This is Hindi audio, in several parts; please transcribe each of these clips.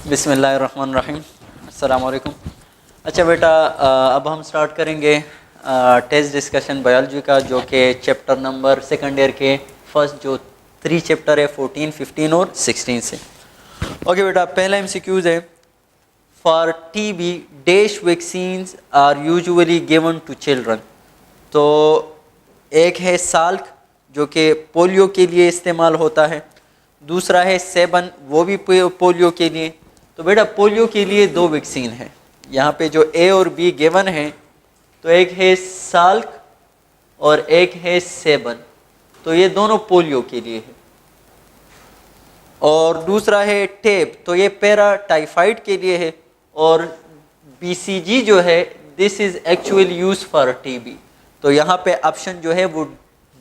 बिस्मिल्लाहिर्रहमानिर्रहीम, अस्सलाम वालेकुम। अच्छा बेटा, अब हम स्टार्ट करेंगे टेस्ट डिस्कशन बायोलॉजी का, जो कि चैप्टर नंबर सेकंड ईयर के फर्स्ट जो 3 चैप्टर है 14, 15 और 16 से। ओके बेटा, पहला एमसीक्यूज है, for TB dash vaccines are usually given to children. तो एक है साल्क जो कि पोलियो के लिए इस्तेमाल होता है, दूसरा है सेबन वो भी पोलियो के लिए। तो बेटा पोलियो के लिए 2 वैक्सीन है, यहाँ पे जो ए और बी गिवन है, तो एक है साल्क और एक है सेबन, तो ये दोनों पोलियो के लिए है। और दूसरा है टेप, तो ये पैरा टाइफाइड के लिए है। और बीसीजी जो है, this is actually use for TB. तो यहाँ पे ऑप्शन जो है वो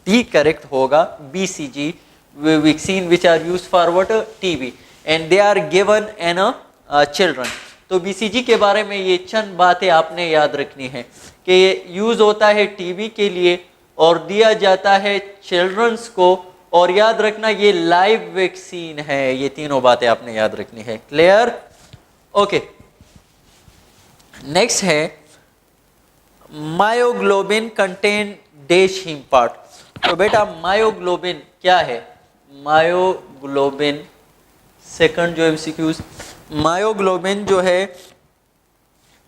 डी करेक्ट होगा, BCG vaccine which are use for what, TB, and they are given in children. तो बीसीजी के बारे में ये चंद बातें आपने याद रखनी है कि ये यूज होता है टीबी के लिए और दिया जाता है चिल्ड्रंस को, और याद रखना ये लाइव वैक्सीन है। ये तीनों बातें आपने याद रखनी है। क्लियर? ओके, नेक्स्ट है myoglobin contain dash heme part. तो बेटा मायोग्लोबिन क्या है? मायोग्लोबिन, सेकंड जो एमसीक्यूज, मायोग्लोबिन जो है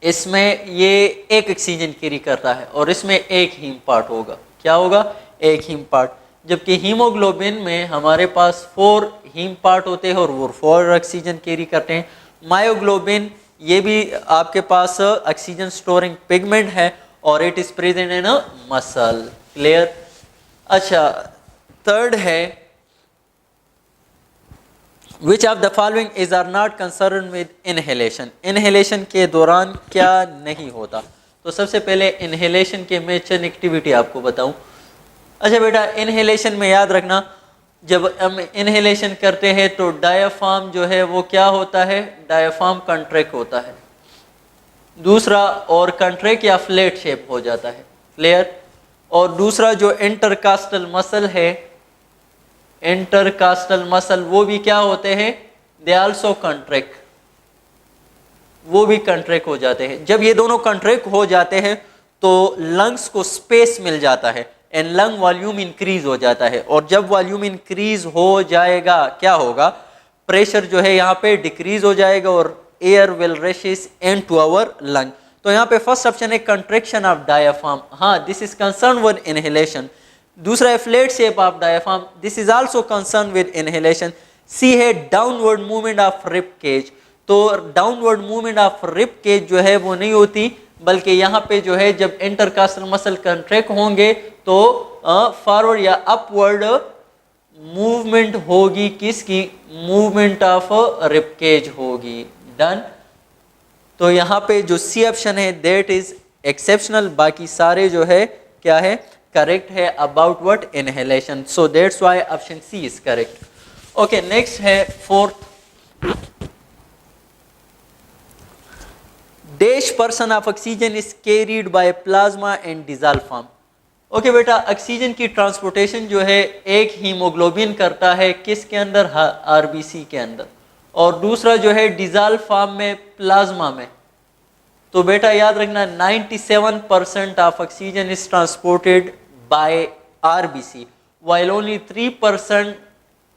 इसमें ये एक ऑक्सीजन कैरी करता है और इसमें एक हीम पार्ट होगा। क्या होगा? एक हीम पार्ट। जबकि हीमोग्लोबिन में हमारे पास 4 हीम पार्ट होते हैं और वो 4 ऑक्सीजन कैरी करते हैं। मायोग्लोबिन ये भी आपके पास ऑक्सीजन स्टोरिंग पिगमेंट है और it is present in muscle. Clear? अच्छा, थर्ड है which of the following is are not concern with inhalation. Inhalation के दौरान क्या नहीं होता? तो सबसे पहले इनहेलेशन के मैं चंद एक्टिविटी आपको बताऊं। अच्छा बेटा, इनहेलेशन में याद रखना, जब हम इनहेलेशन करते हैं तो डायाफ्राम जो है वो क्या होता है? डायाफ्राम कंट्रैक्ट होता है। दूसरा, और कंट्रैक्ट या फ्लैट शेप हो जाता है। क्लियर? और दूसरा जो इंटरकास्टल मसल है, इंटरकास्टल मसल वो भी क्या होते हैं? दे आल्सो कंट्रैक्ट, वो भी कंट्रैक्ट हो जाते हैं। जब ये दोनों कंट्रैक्ट हो जाते हैं तो लंग्स को स्पेस मिल जाता है एंड लंग वॉल्यूम इंक्रीज हो जाता है। और जब वॉल्यूम इंक्रीज हो जाएगा क्या होगा? प्रेशर जो है यहाँ पे डिक्रीज हो जाएगा और air will rushes into our lung. तो यहाँ पे फर्स्ट ऑप्शन है कंट्रैक्शन ऑफ डायाफ्राम, हाँ this is concern with inhalation. दूसरा है flat shape of diaphragm, this is also concern with inhalation. C है downward movement of rib cage, तो downward movement of rib cage जो है वो नहीं होती, बल्कि यहाँ पे जो है जब इंटरकास्टल मसल कंट्रैक्ट होंगे तो फॉरवर्ड या अपवर्ड मूवमेंट होगी। किसकी? मूवमेंट ऑफ रिब केज होगी। डन? तो यहाँ पे जो सी ऑप्शन है दैट इज एक्सेप्शनल, बाकी सारे जो है क्या है? करेक्ट है about what? Inhalation. So that's why option C is correct. Okay, next है fourth, dash percent of oxygen is carried by plasma and dissolve form. Okay बेटा, ऑक्सीजन की ट्रांसपोर्टेशन जो है एक हीमोग्लोबिन करता है, किसके अंदर? आरबीसी के अंदर, और दूसरा जो है डिजॉल्व फॉर्म में, प्लाज्मा में। तो बेटा याद रखना 97% of oxygen is transported by RBC while only 3%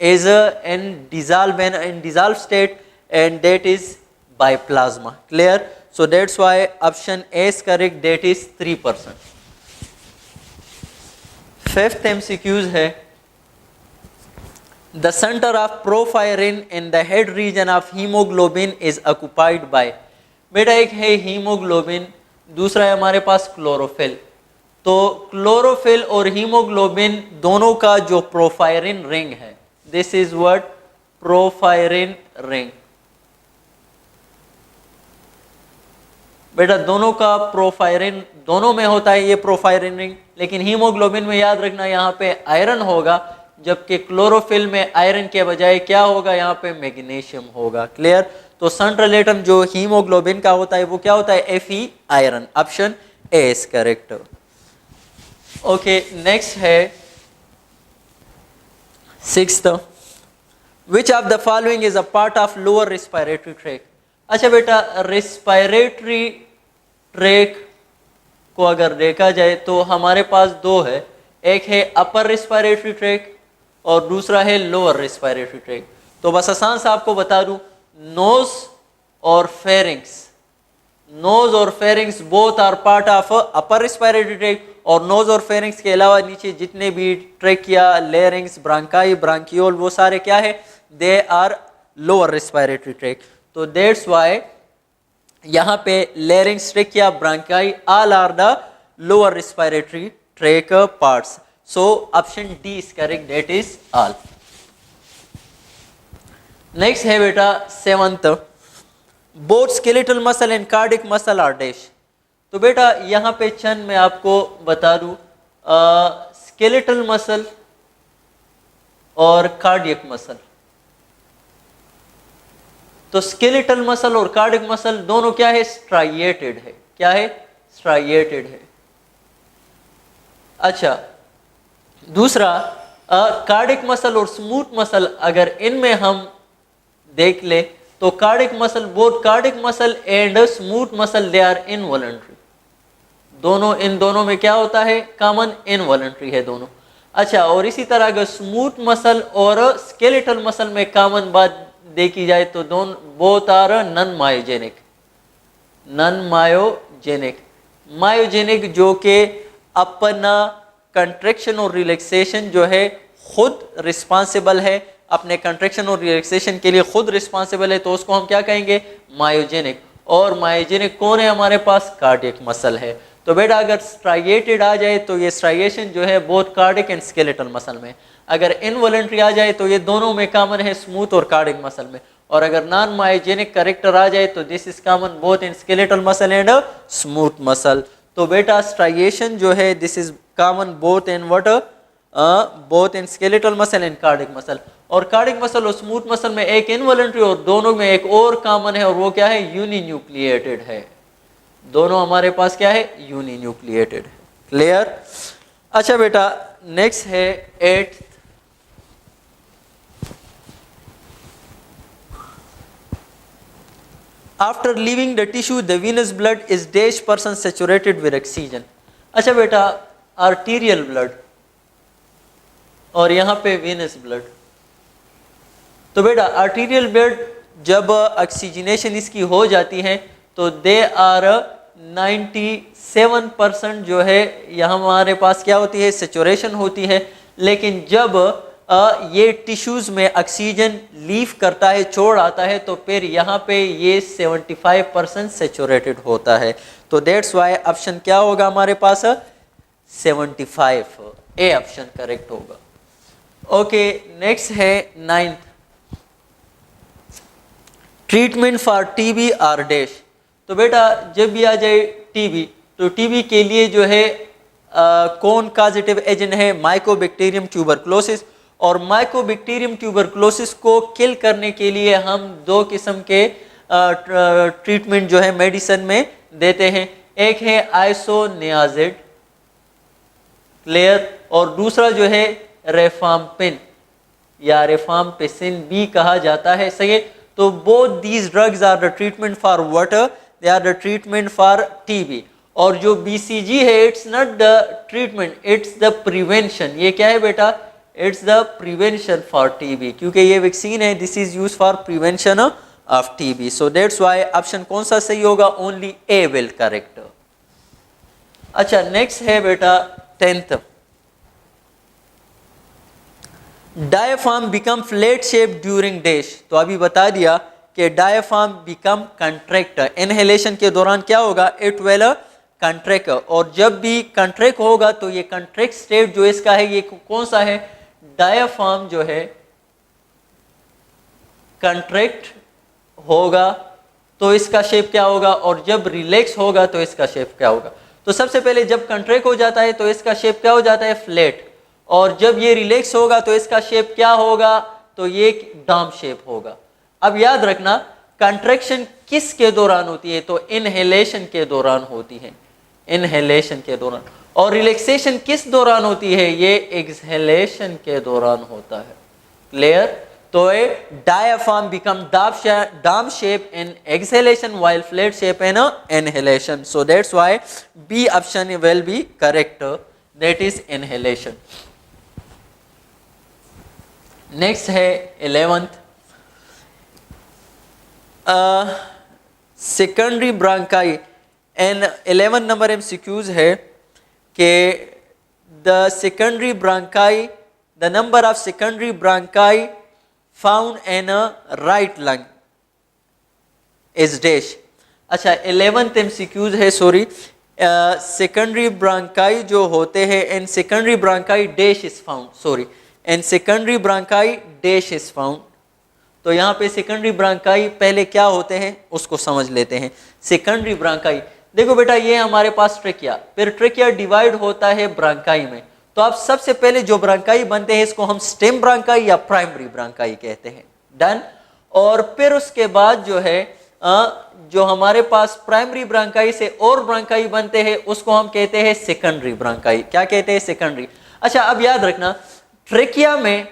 is in dissolved state, and that is by plasma. Clear? So that's why option A is correct, that is 3%. Fifth MCQs है, the center of porphyrin in the head region of hemoglobin is occupied by। बेटा एक है हीमोग्लोबिन, दूसरा है हमारे पास क्लोरोफिल। तो क्लोरोफिल और हीमोग्लोबिन दोनों का जो प्रोफायरिन रिंग है, this is what? Porphyrin ring. बेटा दोनों का प्रोफायरिन, दोनों में होता है ये प्रोफायरिन रिंग, लेकिन हीमोग्लोबिन में याद रखना यहाँ पे आयरन होगा, जबकि क्लोरोफिल में आयरन के बजाय क्या होगा? यहाँ पे मैग्नीशियम होगा। क्लियर? तो सेंट्रल एटम जो हीमोग्लोबिन का होता है वो क्या होता है? Fe iron. Option A is correct. Okay, next है sixth, which of the following is a part of lower respiratory tract. अच्छा बेटा, रिस्पायरेटरी ट्रैक को अगर देखा जाए तो हमारे पास दो है, एक है अपर रिस्पायरेटरी ट्रैक और दूसरा है लोअर रिस्पायरेटरी ट्रैक। तो बस आसान से आपको बता दूं, नोज और फेरिंग्स, नोज और pharynx both are part of upper respiratory tract, और नोज और फेरिंग्स के अलावा नीचे जितने भी ट्रेकिया, लेरिंग्स, ब्रांकाई, ब्रांकियोल, वो सारे क्या है, they are lower respiratory tract. तो दैट्स व्हाई यहाँ पे larynx, trachea, bronchi all are the lower respiratory tract parts. So option D is correct, that is all. Next है बेटा 7th, both skeletal muscle and cardiac muscle are dash. तो बेटा यहाँ पे चंद मैं आपको बता दूं, स्केलेटल मसल और कार्डियक मसल। तो स्केलेटल मसल और कार्डिक मसल दोनों क्या है, स्ट्राइएटेड है। क्या है, स्ट्राइएटेड है। अच्छा, दूसरा कार्डिक मसल और स्मूथ मसल, अगर इनमें हम देख ले तो cardiac muscle, both cardiac muscle and smooth muscle they are involuntary. दोनों, इन दोनों में क्या होता है, कॉमन, इनवॉलंटरी है दोनों। अच्छा, और इसी तरह अगर स्मूथ मसल और स्केलेटल मसल में कॉमन बात देखी जाए तो दोनों, both are non myogenic. Non myogenic, myogenic जो कि अपना कंट्रैक्शन और रिलैक्सेशन जो है खुद रिस्पॉन्सिबल है, अपने कंट्रैक्शन और रिलैक्सेशन के लिए खुद रिस्पॉन्सिबल है, तो उसको हम क्या कहेंगे, मायोजेनिक। और मायोजेनिक कौन है हमारे पास, कार्डियक मसल है। तो बेटा अगर स्ट्राइएटेड आ जाए तो ये स्ट्राइएशन जो है both cardiac and skeletal muscle में, अगर इनवॉलंटरी आ जाए तो ये दोनों में कॉमन है, स्मूथ और कार्डिक मसल में, और अगर नॉन मायोजेनिक करेक्टर आ जाए तो this is common both in skeletal muscle and smooth muscle. तो बेटा स्ट्राइएशन जो है this is common both in what, both in skeletal muscle and cardiac muscle. और कार्डिक मसल और स्मूथ मसल में एक इनवॉलंटरी और दोनों में एक और कॉमन है, और वो क्या है, यूनिन्यूक्लिएटेड है। दोनों हमारे पास क्या है, यूनिन्यूक्लिएटेड है। क्लियर। अच्छा बेटा नेक्स्ट है 8th, after leaving the tissue the venous blood is dash percent saturated with oxygen. अच्छा बेटा, आर्टीरियल ब्लड और यहाँ पे वीनस ब्लड। तो बेटा आर्टीरियल ब्लड जब ऑक्सीजनेशन इसकी हो जाती है तो दे आर 97% जो है यहाँ हमारे पास क्या होती है, सेचुरेशन होती है। लेकिन जब ये टिश्यूज़ में ऑक्सीजन लीव करता है, छोड़ आता है, तो फिर यहाँ पे ये 75% सेचुरेटेड होता है। तो दैट्स वाई ऑप्शन क्या होगा हमारे पास, 75, ए ऑप्शन करेक्ट होगा। ओके नेक्स्ट है 9th, treatment for TB are dash. तो बेटा जब भी आ जाए टीबी, तो टीबी के लिए जो है कौन काजेटिव एजेंट है, माइकोबैक्टीरियम ट्यूबरकुलोसिस। और माइकोबैक्टीरियम ट्यूबरकुलोसिस को किल करने के लिए हम दो किस्म के ट्रीटमेंट जो है मेडिसिन में देते हैं। एक है आइसोनियाजिड, क्लियर, और दूसरा जो है रेफाम्पिन या रेफाम्पिसिन भी कहा जाता है, सही है। तो both these drugs are the treatment for water, they are the treatment for TB. और जो बीसीजी है it's not the treatment, it's the prevention. ये क्या है बेटा, it's the prevention for TB, क्योंकि ये वैक्सीन है, this is use for prevention of TB. So that's why option कौन सा सही होगा, ओनली ए विल करेक्ट। अच्छा नेक्स्ट है बेटा 10th, diaphragm become flat shape during dash. तो अभी बता दिया कि डायफ्राम बिकम कंट्रैक्ट, इनहेलेशन के दौरान क्या होगा, इट विल कंट्रैक्ट। और जब भी कंट्रैक्ट होगा तो ये कंट्रैक्ट स्टेट जो इसका है ये कौन सा है, डायफ्राम जो है कंट्रैक्ट होगा तो इसका शेप क्या होगा, और जब रिलैक्स होगा तो इसका शेप क्या होगा। तो सबसे पहले जब कंट्रैक्ट हो जाता है तो इसका शेप क्या हो जाता है, फ्लैट, और जब ये रिलैक्स होगा तो इसका शेप क्या होगा, तो ये डॉम शेप होगा। अब याद रखना कंट्रैक्शन किस के दौरान होती है, तो इनहेलेशन के दौरान होती है, इनहेलेशन के दौरान। और रिलैक्सेशन किस दौरान होती है, ये एक्सहेलेशन के दौरान होता है, क्लियर। तो ए diaphragm become dam shape in exhalation while flat shape in inhalation. So that's why B option will be correct, that is inhalation. Next है 11th, secondary bronchi. And 11 number MCQs है कि the secondary bronchi, the number of secondary bronchi found in a right lung is dash. अच्छा 11th MCQs है, सॉरी, secondary bronchi जो होते हैं and secondary bronchi dash is found, sorry, and secondary bronchi dash is found. तो यहाँ पे सेकेंडरी ब्रांकाई पहले क्या होते हैं उसको समझ लेते हैं. सेकेंडरी ब्रांकाई, देखो बेटा ये हमारे पास ट्रेकिया, फिर ट्रेकिया डिवाइड होता है ब्रांकाई में. तो आप सबसे पहले जो ब्रांकाई बनते हैं इसको हम स्टेम ब्रांकाई या प्राइमरी ब्रांकाई कहते हैं. डन. और फिर उसके बाद जो है जो हमारे पास प्राइमरी ब्रांकाई से और ब्रांकाई बनते हैं उसको हम कहते हैं सेकेंडरी ब्रांकाई. क्या कहते हैं? सेकेंडरी. अच्छा अब याद रखना, ट्रेकिया में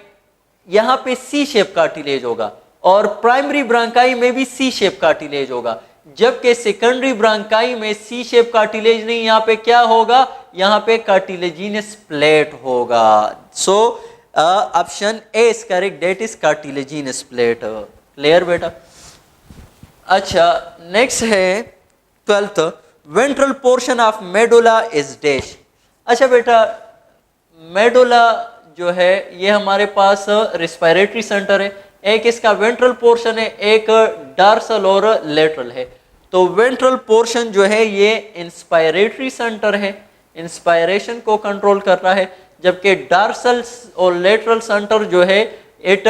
यहाँ पे सी शेप कार्टिलेज होगा और प्राइमरी ब्रांकाई में भी सी शेप कार्टिलेज होगा, जबकि सेकेंडरी ब्रांकाई में सी शेप कार्टिलेज नहीं, यहाँ पे क्या होगा? यहाँ पे कार्टिलेजिनस प्लेट होगा. So option A is correct, that is cartilaginous plate. Clear बेटा? अच्छा नेक्स्ट है 12th, ventral portion of medulla is dash. अच्छा बेटा मेडुला जो है ये हमारे पास रेस्पिरेटरी सेंटर है, एक इसका वेंट्रल पोर्शन है, एक डार्सल और लेटरल है. तो वेंट्रल पोर्शन जो है ये इंस्पायरेटरी सेंटर है, इंस्पायरेशन को कंट्रोल कर रहा है, जबकि डार्सल और लेटरल सेंटर जो है इट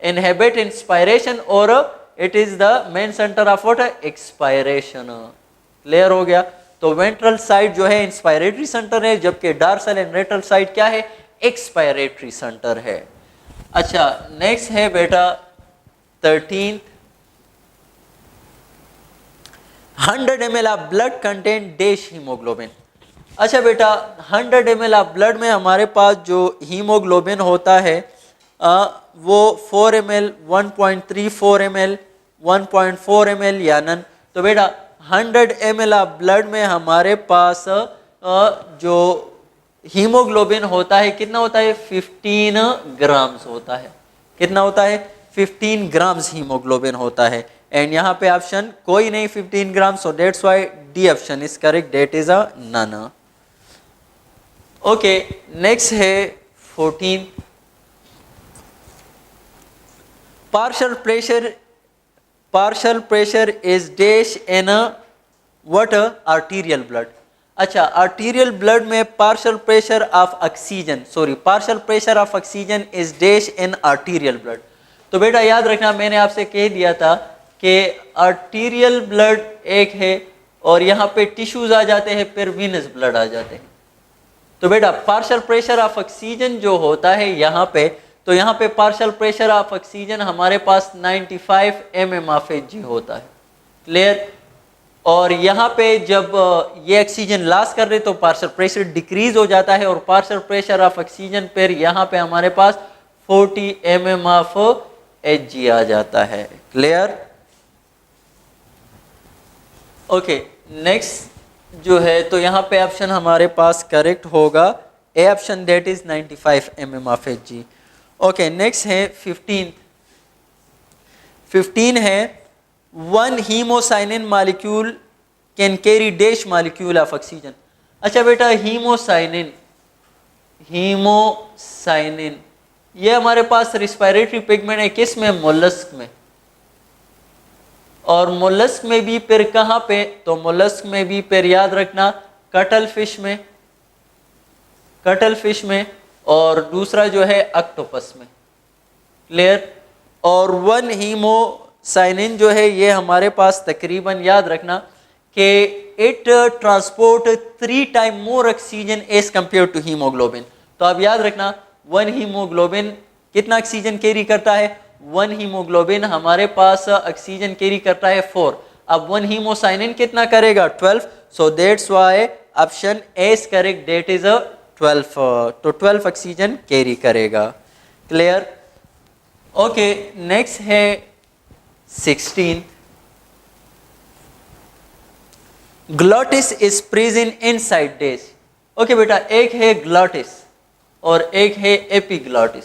इनहेबिट इंस्पायरेशन और it is the main centre of what? Expiration. Clear हो गया? तो वेंट्रल साइड जो है इंस्पायरेटरी सेंटर है, जबकि डार्सल एंड लेटरल साइड क्या है? एक्सपायरेटरी सेंटर है. अच्छा नेक्स्ट है बेटा 13th, 100 ml of blood contain dash haemoglobin. अच्छा बेटा 100 ml ऑफ ब्लड में हमारे पास जो हीमोग्लोबिन होता है वो 4 ml, 1.34 ml, 1.4 ml या नन. तो बेटा 100 ml ऑफ ब्लड में हमारे पास जो हीमोग्लोबिन होता है कितना होता है? 15 ग्राम्स होता है. कितना होता है? 15 ग्राम्स हीमोग्लोबिन होता है. एंड यहाँ पे ऑप्शन कोई नहीं 15 ग्राम, so that's why D option is correct, that is a none. Okay next है 14th, partial pressure is dash in a what? Arterial blood. अच्छा आर्टीरियल ब्लड में partial pressure of oxygen, sorry partial pressure of oxygen is dash in arterial blood. तो बेटा याद रखना मैंने आपसे कह दिया था कि आर्टीरियल ब्लड एक है और यहाँ पे टिश्यूज आ जाते हैं, फिर वीनस ब्लड आ जाते हैं. तो बेटा पार्शियल प्रेशर ऑफ ऑक्सीजन जो होता है यहाँ पे, तो यहाँ पे पार्शियल प्रेशर ऑफ ऑक्सीजन हमारे पास 95 mm ऑफ Hg होता है. क्लियर? और यहाँ पे जब ये ऑक्सीजन लॉस कर रहे तो पार्शियल प्रेशर डिक्रीज हो जाता है और पार्शियल प्रेशर ऑफ ऑक्सीजन पर यहाँ पे हमारे पास 40 mm ऑफ Hg आ जाता है. क्लियर? ओके नेक्स्ट जो है तो यहाँ पे ऑप्शन हमारे पास करेक्ट होगा A option, that is 95 mm of Hg. Okay next है 15 है one haemocyanin molecule can carry dash molecule of oxygen. अच्छा बेटा हीमोसाइनिन ये हमारे पास रिस्पायरेटरी पिगमेंट है, किस में? मोलस्क में. और मोलस्क में भी फिर कहाँ पे? तो मोलस्क में भी फिर याद रखना कटल फिश में और दूसरा जो है ऑक्टोपस में. क्लियर? और वन हीमोसाइनिन जो है ये हमारे पास तकरीबन याद रखना कि it transport 3 time more oxygen as compare to haemoglobin. तो अब याद रखना वन हीमोग्लोबिन कितना ऑक्सीजन कैरी करता है? वन हीमोग्लोबिन हमारे पास ऑक्सीजन कैरी करता है 4. अब वन हीमोसाइनिन कितना करेगा? 12. सो that's why option A is correct, that is अ 12. तो 12 ऑक्सीजन कैरी करेगा. क्लियर? ओके, नेक्स्ट है 16। Glottis is present inside days. Okay बेटा, एक है ग्लॉटिस और एक है एपिग्लॉटिस,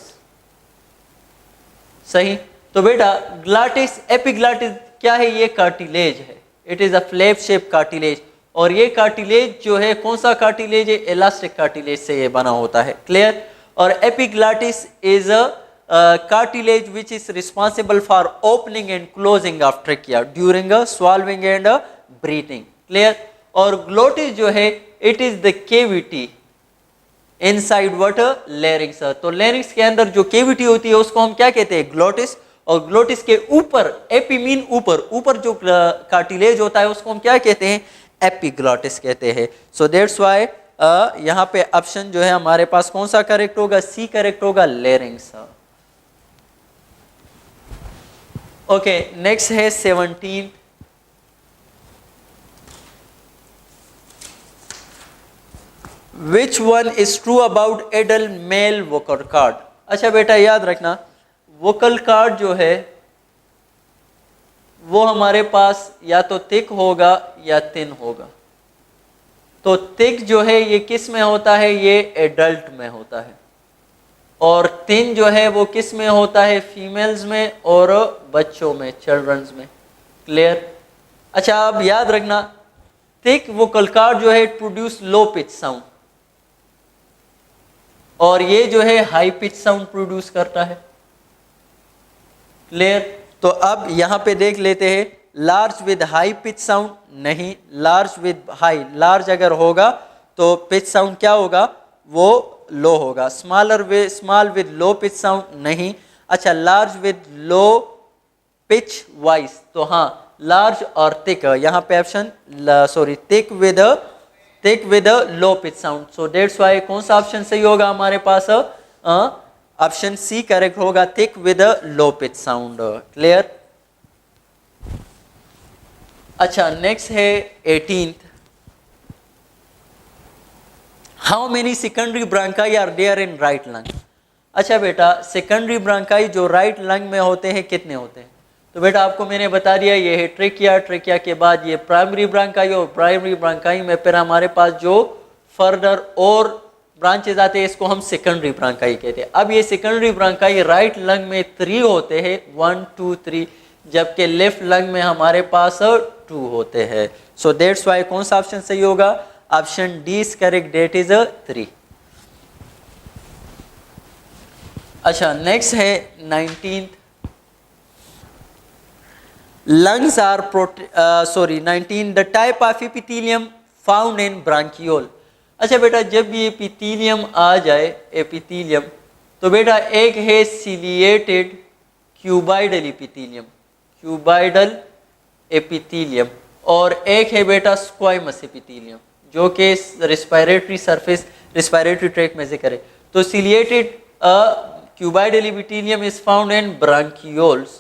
सही। तो बेटा ग्लॉटिस एपिग्लॉटिस क्या है? ये कार्टिलेज है, it is a flap shape cartilage. और ये कार्टिलेज जो है कौन सा कार्टिलेज है? इलास्टिक कार्टिलेज से ये बना होता है, क्लियर। और epiglottis is a cartilage which is responsible for opening and closing of trachea during swallowing and breathing, clear। और glottis जो है it is the cavity inside what larynx। तो larynx के अंदर जो cavity होती है उसको हम क्या कहते हैं? glottis। और glottis के ऊपर, एपी मीन ऊपर, ऊपर जो cartilage होता है उसको हम क्या कहते हैं? epiglottis कहते हैं। so that's why यहाँ पे ऑप्शन जो है हमारे पास कौन सा करेक्ट होगा? सी करेक्ट होगा, larynx। ओके, नेक्स्ट है 17। Which one is true about adult mail vocal card? अच्छा बेटा याद रखना, वोकल कार्ड जो है वो हमारे पास या तो थिक होगा या थिन होगा। तो थिक जो है ये किस में होता है? ये एडल्ट में होता है। और थिन जो है वो किस में होता है? फीमेल्स में और बच्चों में, चिल्ड्रंस में, क्लियर। अच्छा अब याद रखना, थिक वोकल कार्ड जो है प्रोड्यूस लो पिच साउंड और ये जो है हाई पिच साउंड प्रोड्यूस करता है, क्लियर। तो अब यहां पे देख लेते हैं, large with high pitch sound नहीं, लार्ज विद हाई, लार्ज अगर होगा तो पिच साउंड क्या होगा? वो लो होगा। Small with low pitch sound नहीं। अच्छा, large with low pitch voice, तो हाँ लार्ज और थिक, यहाँ पे option sorry thick with low pitch sound. So that's why कौन सा ऑप्शन सही होगा हमारे पास? ऑप्शन सी करेक्ट होगा, thick with low pitch sound, clear. अच्छा नेक्स्ट है 18th। How many secondary bronchi are there in right lung? अच्छा बेटा, सेकेंडरी ब्रांकाई जो राइट लंग में होते हैं कितने होते हैं? तो बेटा आपको मैंने बता दिया, ये है ट्रेकिया, ट्रेकिया के बाद ये प्राइमरी ब्रांकाई, और प्राइमरी ब्रांकाई में फिर हमारे पास जो फर्दर और ब्रांचेज आते हैं इसको हम सेकेंडरी ब्रांकाई कहते हैं। अब ये सेकेंडरी ब्रांकाई राइट लंग में 3 होते हैं, 1 2 3, जबकि लेफ्ट लंग में हमारे पास 2 होते हैं। सो दैट्स वाई कौन सा ऑप्शन सही होगा? Option D is correct, that is 3। अच्छा नेक्स्ट है 19th। lungs are 19 the type of epithelium found in bronchiole। अच्छा बेटा जब ये एपिथेलियम आ जाए, एपिथेलियम, तो बेटा एक है ciliated cuboidal epithelium, cuboidal epithelium, और एक है बेटा स्क्वाइमस एपिथेलियम जो कि रेस्पिरेटरी सरफेस, रेस्पिरेटरी ट्रैक्ट में से करे। तो ciliated cuboidal epithelium is found in bronchioles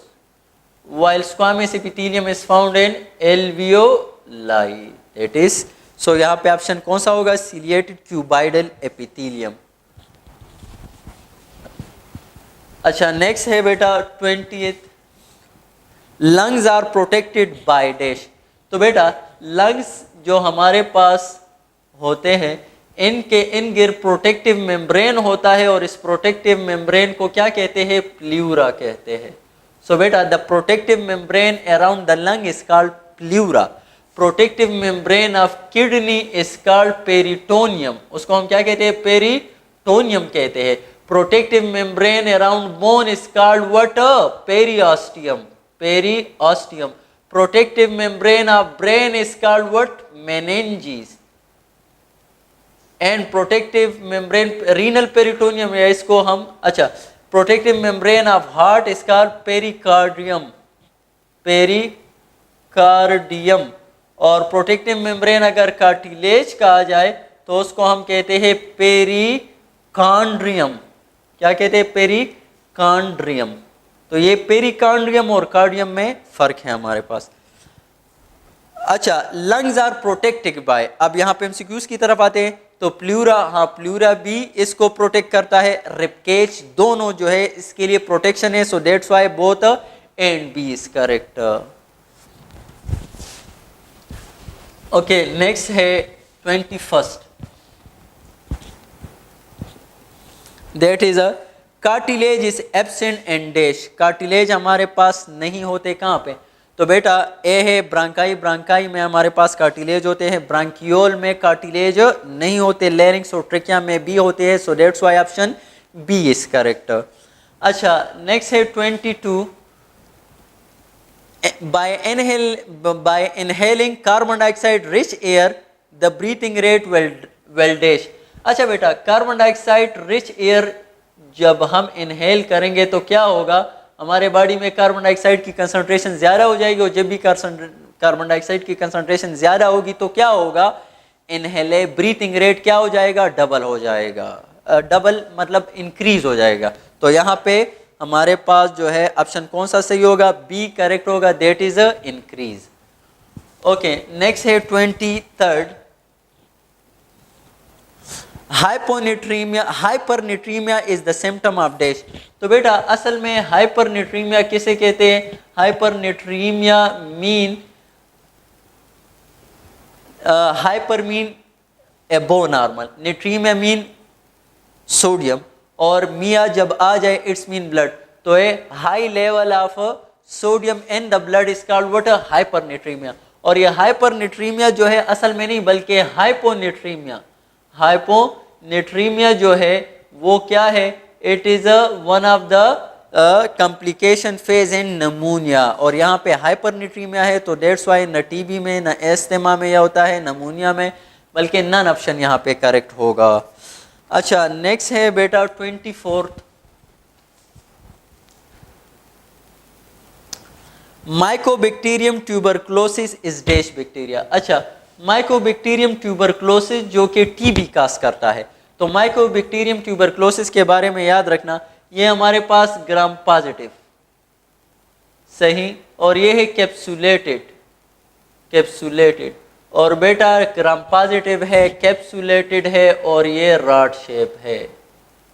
while squamous epithelium is found in alveoli, that is, so यहाँ पे ऑप्शन कौन सा होगा? ciliated cuboidal epithelium। अच्छा नेक्स्ट है बेटा 20th। lungs are protected by dash। तो बेटा lungs जो हमारे पास होते हैं इनके इन गिर प्रोटेक्टिव मेम्ब्रेन होता है, और इस प्रोटेक्टिव मेम्ब्रेन को क्या कहते हैं? प्ल्यूरा कहते हैं। So beta the protective membrane around the lung is called pleura। Protective membrane of kidney is called peritoneum। उसको हम क्या कहते हैं? पेरिटोनियम कहते हैं। Protective membrane around bone is called what? Periosteum। Periosteum। Protective membrane of brain is called what? Meninges। And protective membrane renal peritoneum है, इसको हम अच्छा protective membrane of heart is called pericardium, pericardium. और प्रोटेक्टिव मेम्ब्रेन अगर कार्टिलेज का आ जाए तो उसको हम कहते हैं पेरिकांड्रियम। क्या कहते हैं? पेरिकांड्रियम। तो ये पेरिकांड्रियम और कार्डियम में फर्क है हमारे पास। अच्छा लंग्स आर प्रोटेक्टेड बाय, अब यहाँ पे एमसीक्यूज की तरफ आते हैं। तो प्लूरा, हाँ प्लूरा भी इसको प्रोटेक्ट करता है, रिपकेज दोनों जो है इसके लिए प्रोटेक्शन है, so that's why both A and B is correct. Okay, next है 21st, that is a cartilage is absent and dash. Cartilage हमारे पास नहीं होते कहाँ पे, तो बेटा ए है ब्रांकाई, ब्रांकाई में हमारे पास कार्टिलेज होते हैं, ब्रांकियोल में कार्टिलेज नहीं होते, लेरिंग्स और ट्रेकिया में भी होते हैं, so that's why option B is correct. अच्छा, नेक्स्ट है 22, by inhaling carbon dioxide rich air the breathing rate will dash। अच्छा बेटा, कार्बन डाइऑक्साइड रिच एयर जब हम इनहेल करेंगे तो क्या होगा, हमारे बॉडी में कार्बन डाइऑक्साइड की कंसंट्रेशन ज़्यादा हो जाएगी, और जब भी कार्बन डाइऑक्साइड की कंसंट्रेशन ज़्यादा होगी तो क्या होगा, इनहेले ब्रीथिंग रेट क्या हो जाएगा, डबल हो जाएगा, डबल मतलब इंक्रीज हो जाएगा। तो यहाँ पे हमारे पास जो है ऑप्शन कौन सा सही होगा, बी करेक्ट होगा, that is increase. Okay, next है 23rd, hyponatremia, hypernatremia is the symptom of dash. तो बेटा असल में हाइपरनेट्रीमिया किसे कहते हैं, hypernatremia mean hyper mean above normal, natremia mean sodium, और मिया जब आ जाए इट्स मीन ब्लड, तो a high level of sodium in the blood is called what, hypernatremia. और ये हाइपरनेट्रीमिया जो है असल में नहीं बल्कि हाइपोनेट्रीमिया, हाइपोनेट्रीमिया जो है वो क्या है, it is one of the complication phase in नमूनिया, और यहाँ पे हाइपरनेट्रीमिया है तो दैट्स व्हाई न टीबी में, न एस्थमा में यह होता है, नमूनिया में, बल्कि नन ऑप्शन यहाँ पे करेक्ट होगा। अच्छा, नेक्स्ट है बेटा 24th, Mycobacterium tuberculosis is dash bacteria. अच्छा, माइकोबैक्टीरियम ट्यूबरक्लोसिस जो कि टीबी काज करता है, तो माइकोबैक्टीरियम ट्यूबरक्लोसिस के बारे में याद रखना, ये हमारे पास ग्राम पॉजिटिव सही, और ये है कैप्सुलेटेड, कैप्सुलेटेड, और बेटा ग्राम पॉजिटिव है, कैप्सुलेटेड है, और ये रॉड शेप है,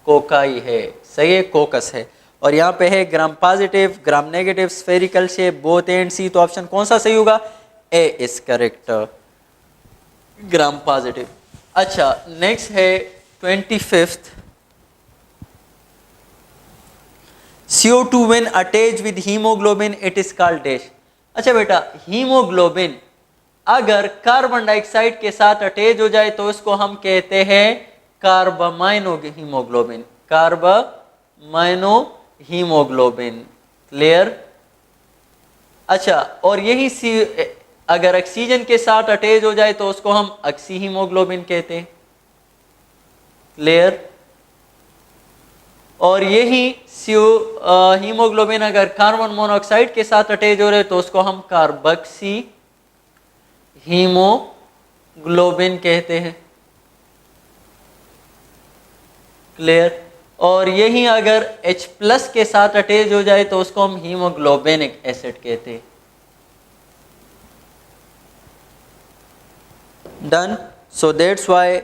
कोकाई है सही है, कोकस है, और यहाँ पे है gram positive, gram negative, spherical shape, both and C, तो ऑप्शन कौन सा सही होगा, A is correct, gram positive. अच्छा, नेक्स्ट है 25th, CO2 when attached with hemoglobin it is called dash। अच्छा बेटा, हीमोग्लोबिन अगर कार्बन डाइऑक्साइड के साथ अटैच हो जाए तो इसको हम कहते हैं कार्बामाइनो हीमोग्लोबिन, कार्बामाइनो हीमोग्लोबिन, क्लियर। अच्छा, और यही अगर ऑक्सीजन के साथ अटैच हो जाए तो उसको हम ऑक्सी हीमोग्लोबिन कहते हैं, क्लियर। और यही हीमोग्लोबिन अगर कार्बन मोनोऑक्साइड के साथ अटैच हो रहे तो उसको हम कार्बोक्सी हीमोग्लोबिन कहते हैं, क्लियर। और यही अगर H+ के साथ अटैच हो जाए तो उसको हम हीमोग्लोबिनिक एसिड कहते हैं, done. So that's why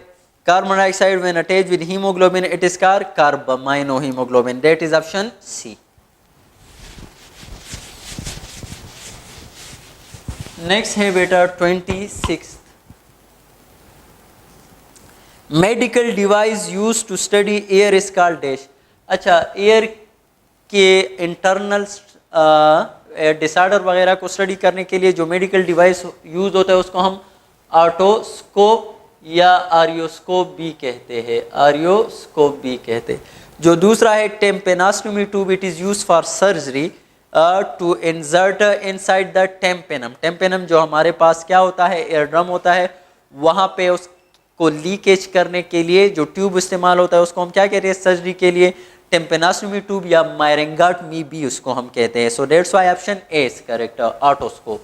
carbon dioxide when attached with hemoglobin it is called carbamino hemoglobin, that is option C। Next है बेटा 26th, medical device use to study ear is called dash. अच्छा, एयर के इंटरनल डिसऑर्डर वगैरह को स्टडी करने के लिए जो मेडिकल डिवाइस यूज होता है उसको हम ऑटोस्कोप या आरियोस्कोप भी कहते हैं, आरियोस्कोप भी कहते हैं। जो दूसरा है tympanostomy tube, it is use for surgery to insert inside the tympanum. Tympanum जो हमारे पास क्या होता है, एयर ड्रम होता है, वहाँ पे उसको लीकेज करने के लिए जो ट्यूब इस्तेमाल होता है उसको हम क्या कहते हैं सर्जरी के लिए, टेम्पेनास्टोमी ट्यूब या मायरेंगाटमी भी उसको हम कहते हैं। So that's why option A is correct, otoscope.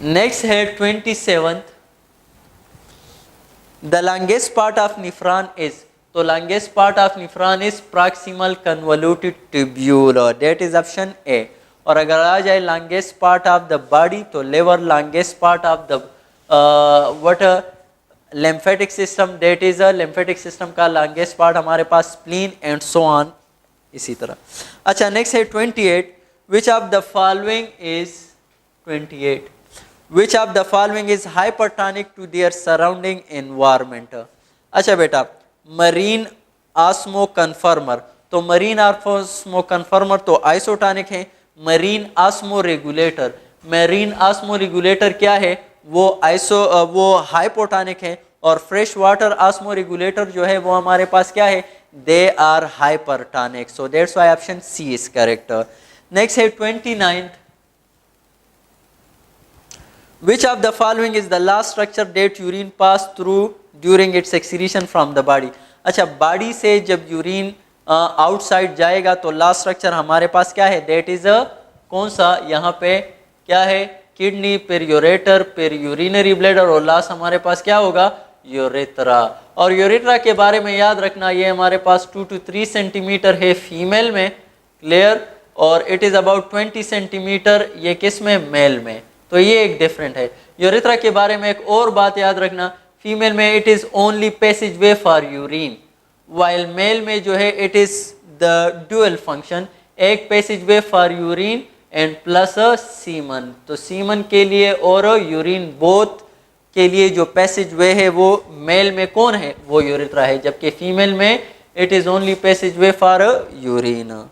Next है 27th, the longest part of nephron is, तो longest part of nephron is proximal convoluted tubule, that is option A. और अगर आ जाए longest part of the body तो liver, longest part of the what lymphatic system, that is a lymphatic system का longest part हमारे पास spleen and so on इसी तरह. अच्छा next है 28, which of the following is 28, which of the following is hypertonic to their surrounding environment. अच्छा बेटा marine osmoconformer, तो marine osmoconformer तो isotonic है. marine osmoregulator, marine osmoregulator क्या है, वो हाइपोटोनिक है. और फ्रेश वाटर ऑस्मोरेगुलेटर जो है वो हमारे पास क्या है, they are hypertonic. So that's why option C is correct. Next है 29, which of the following is the last structure that urine pass through during its excretion from the body. अच्छा बॉडी से जब यूरिन आउटसाइड जाएगा तो लास्ट स्ट्रक्चर हमारे पास क्या है, दैट इज कौन सा, यहाँ पे क्या है, किडनी, फिर यूरेटर, फिर यूरिनरी ब्लैडर और लास्ट हमारे पास क्या होगा, यूरेथ्रा. और यूरेथ्रा के बारे में याद रखना ये हमारे पास 2 to 3 सेंटीमीटर है फीमेल में, क्लियर, और इट इज़ अबाउट 20 सेंटीमीटर ये किस में, मेल में. तो ये एक डिफरेंट है. यूरेथ्रा के बारे में एक और बात याद रखना, फीमेल में it is only passage way for urine, while male में जो है it is the dual function, एक passage way for urine and plus semen. तो सीमन के लिए और यूरिन बोथ के लिए जो पैसेज वे है वो मेल में कौन है, वो यूरेथ्रा है, जबकि फीमेल में it is only passage way for urine.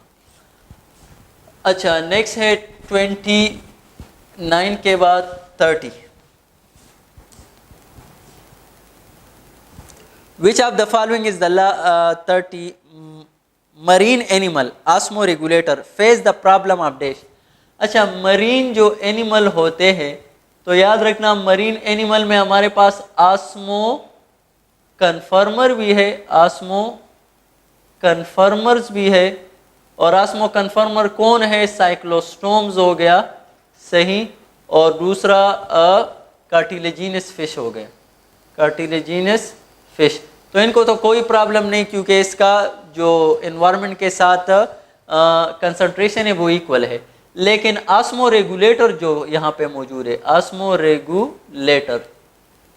अच्छा नेक्स्ट है 29 के बाद 30. Which of the following is the 30 marine animal osmoregulator face the problem of dash. अच्छा मरीन जो एनिमल होते हैं तो याद रखना मरीन एनिमल में हमारे पास आस्मो कन्फर्मर भी है, आस्मो कन्फर्मर्स भी है. और आस्मो कन्फर्मर कौन है, साइक्लोस्टोम्स हो गया सही, और दूसरा कार्टिलेजिनस फिश हो गया, कार्टिलेजिनस फिश. तो इनको तो कोई प्रॉब्लम नहीं क्योंकि इसका जो एनवायरनमेंट के साथ कंसंट्रेशन है वो इक्वल है. लेकिन आस्मो रेगुलेटर जो यहाँ पे मौजूद है, आस्मो रेगुलेटर,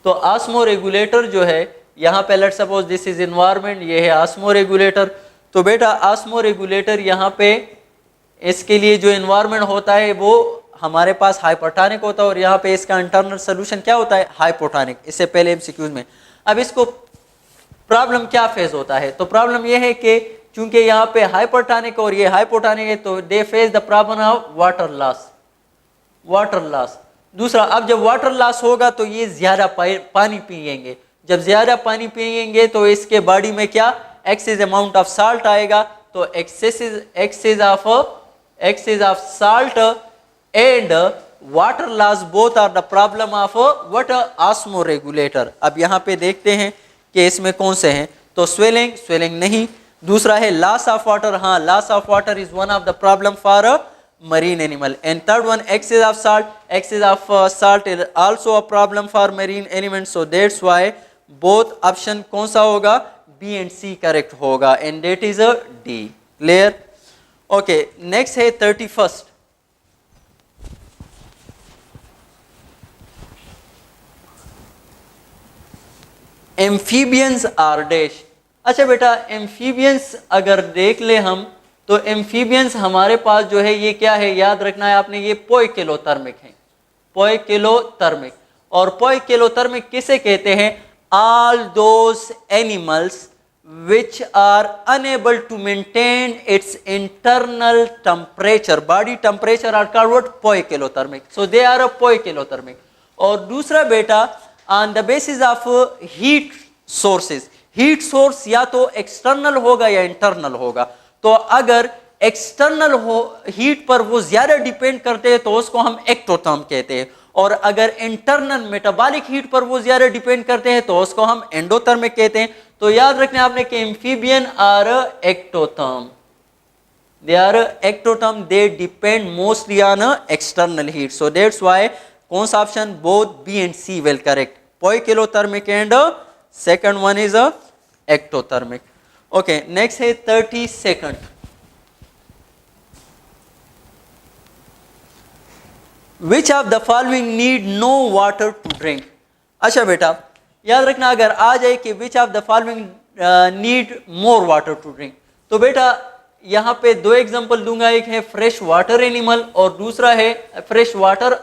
तो आस्मो रेगुलेटर जो है यहाँ पे let's suppose this is environment, ये है आस्मो रेगुलेटर. तो बेटा आस्मो रेगुलेटर यहाँ पे इसके लिए जो एनवायरनमेंट होता है वो हमारे पास हाइपोटोनिक होता है और यहाँ पे इसका इंटरनल सोल्यूशन क्या होता है, हाइपोटोनिक. इससे पहले एमसीक्यूज में. अब इसको प्रॉब्लम क्या फेस होता है, तो प्रॉब्लम ये है कि चूंकि यहाँ पे हाइपरटोनिक और ये हाइपोटोनिक है तो they face the problem of water loss, water loss. दूसरा अब जब वाटर लॉस होगा तो ये ज्यादा पानी पिएंगे, जब ज्यादा पानी पिएंगे तो इसके बॉडी में क्या एक्सेस अमाउंट ऑफ साल्ट आएगा. तो excess of salt and water loss both are the problem of what, osmoregulator. अब यहाँ पे देखते हैं कि इसमें कौन से हैं. तो स्वेलिंग नहीं. दूसरा है लॉस ऑफ वाटर, हाँ loss of water is one of the problem for marine animal. And third one, excess of salt is also a problem for marine animals. So that's why both option कौन सा होगा, B and C correct होगा, and that is a D. Clear? Okay, next है 31st. Amphibians are dash. अच्छा बेटा एम्फीबियंस अगर देख ले हम तो एम्फीबियंस हमारे पास जो है ये क्या है, याद रखना है आपने, ये पोइकिलोथर्मिक है, पोइकिलोथर्मिक. और पोइकिलोथर्मिक किसे कहते हैं, all those animals which are unable to maintain its internal temperature, body temperature are called what, poikilothermic. So they are a poikilothermic. और दूसरा बेटा on the basis of heat sources, heat source या तो external होगा या internal होगा. तो अगर एक्सटर्नल हो हीट पर वो ज्यादा डिपेंड करते हैं तो उसको हम एक्टोथर्म कहते हैं, और अगर इंटरनल मेटाबॉलिक हीट पर वो ज्यादा डिपेंड करते हैं तो उसको हम एंडोथर्मिक कहते हैं. तो याद रखने आपने कि amphibian are ectotherm, they are ectotherm, they depend mostly on external heat. So that's why कौन सा option, both B and C will correct, poikilothermic and second one is ectothermic. Okay next है 32nd. Which of the following need no water to drink? अच्छा बेटा याद रखना अगर आ जाए कि which of the following need more water to drink, तो बेटा यहाँ पे दो एग्जांपल दूंगा, एक है फ्रेश वाटर एनिमल और दूसरा है fresh water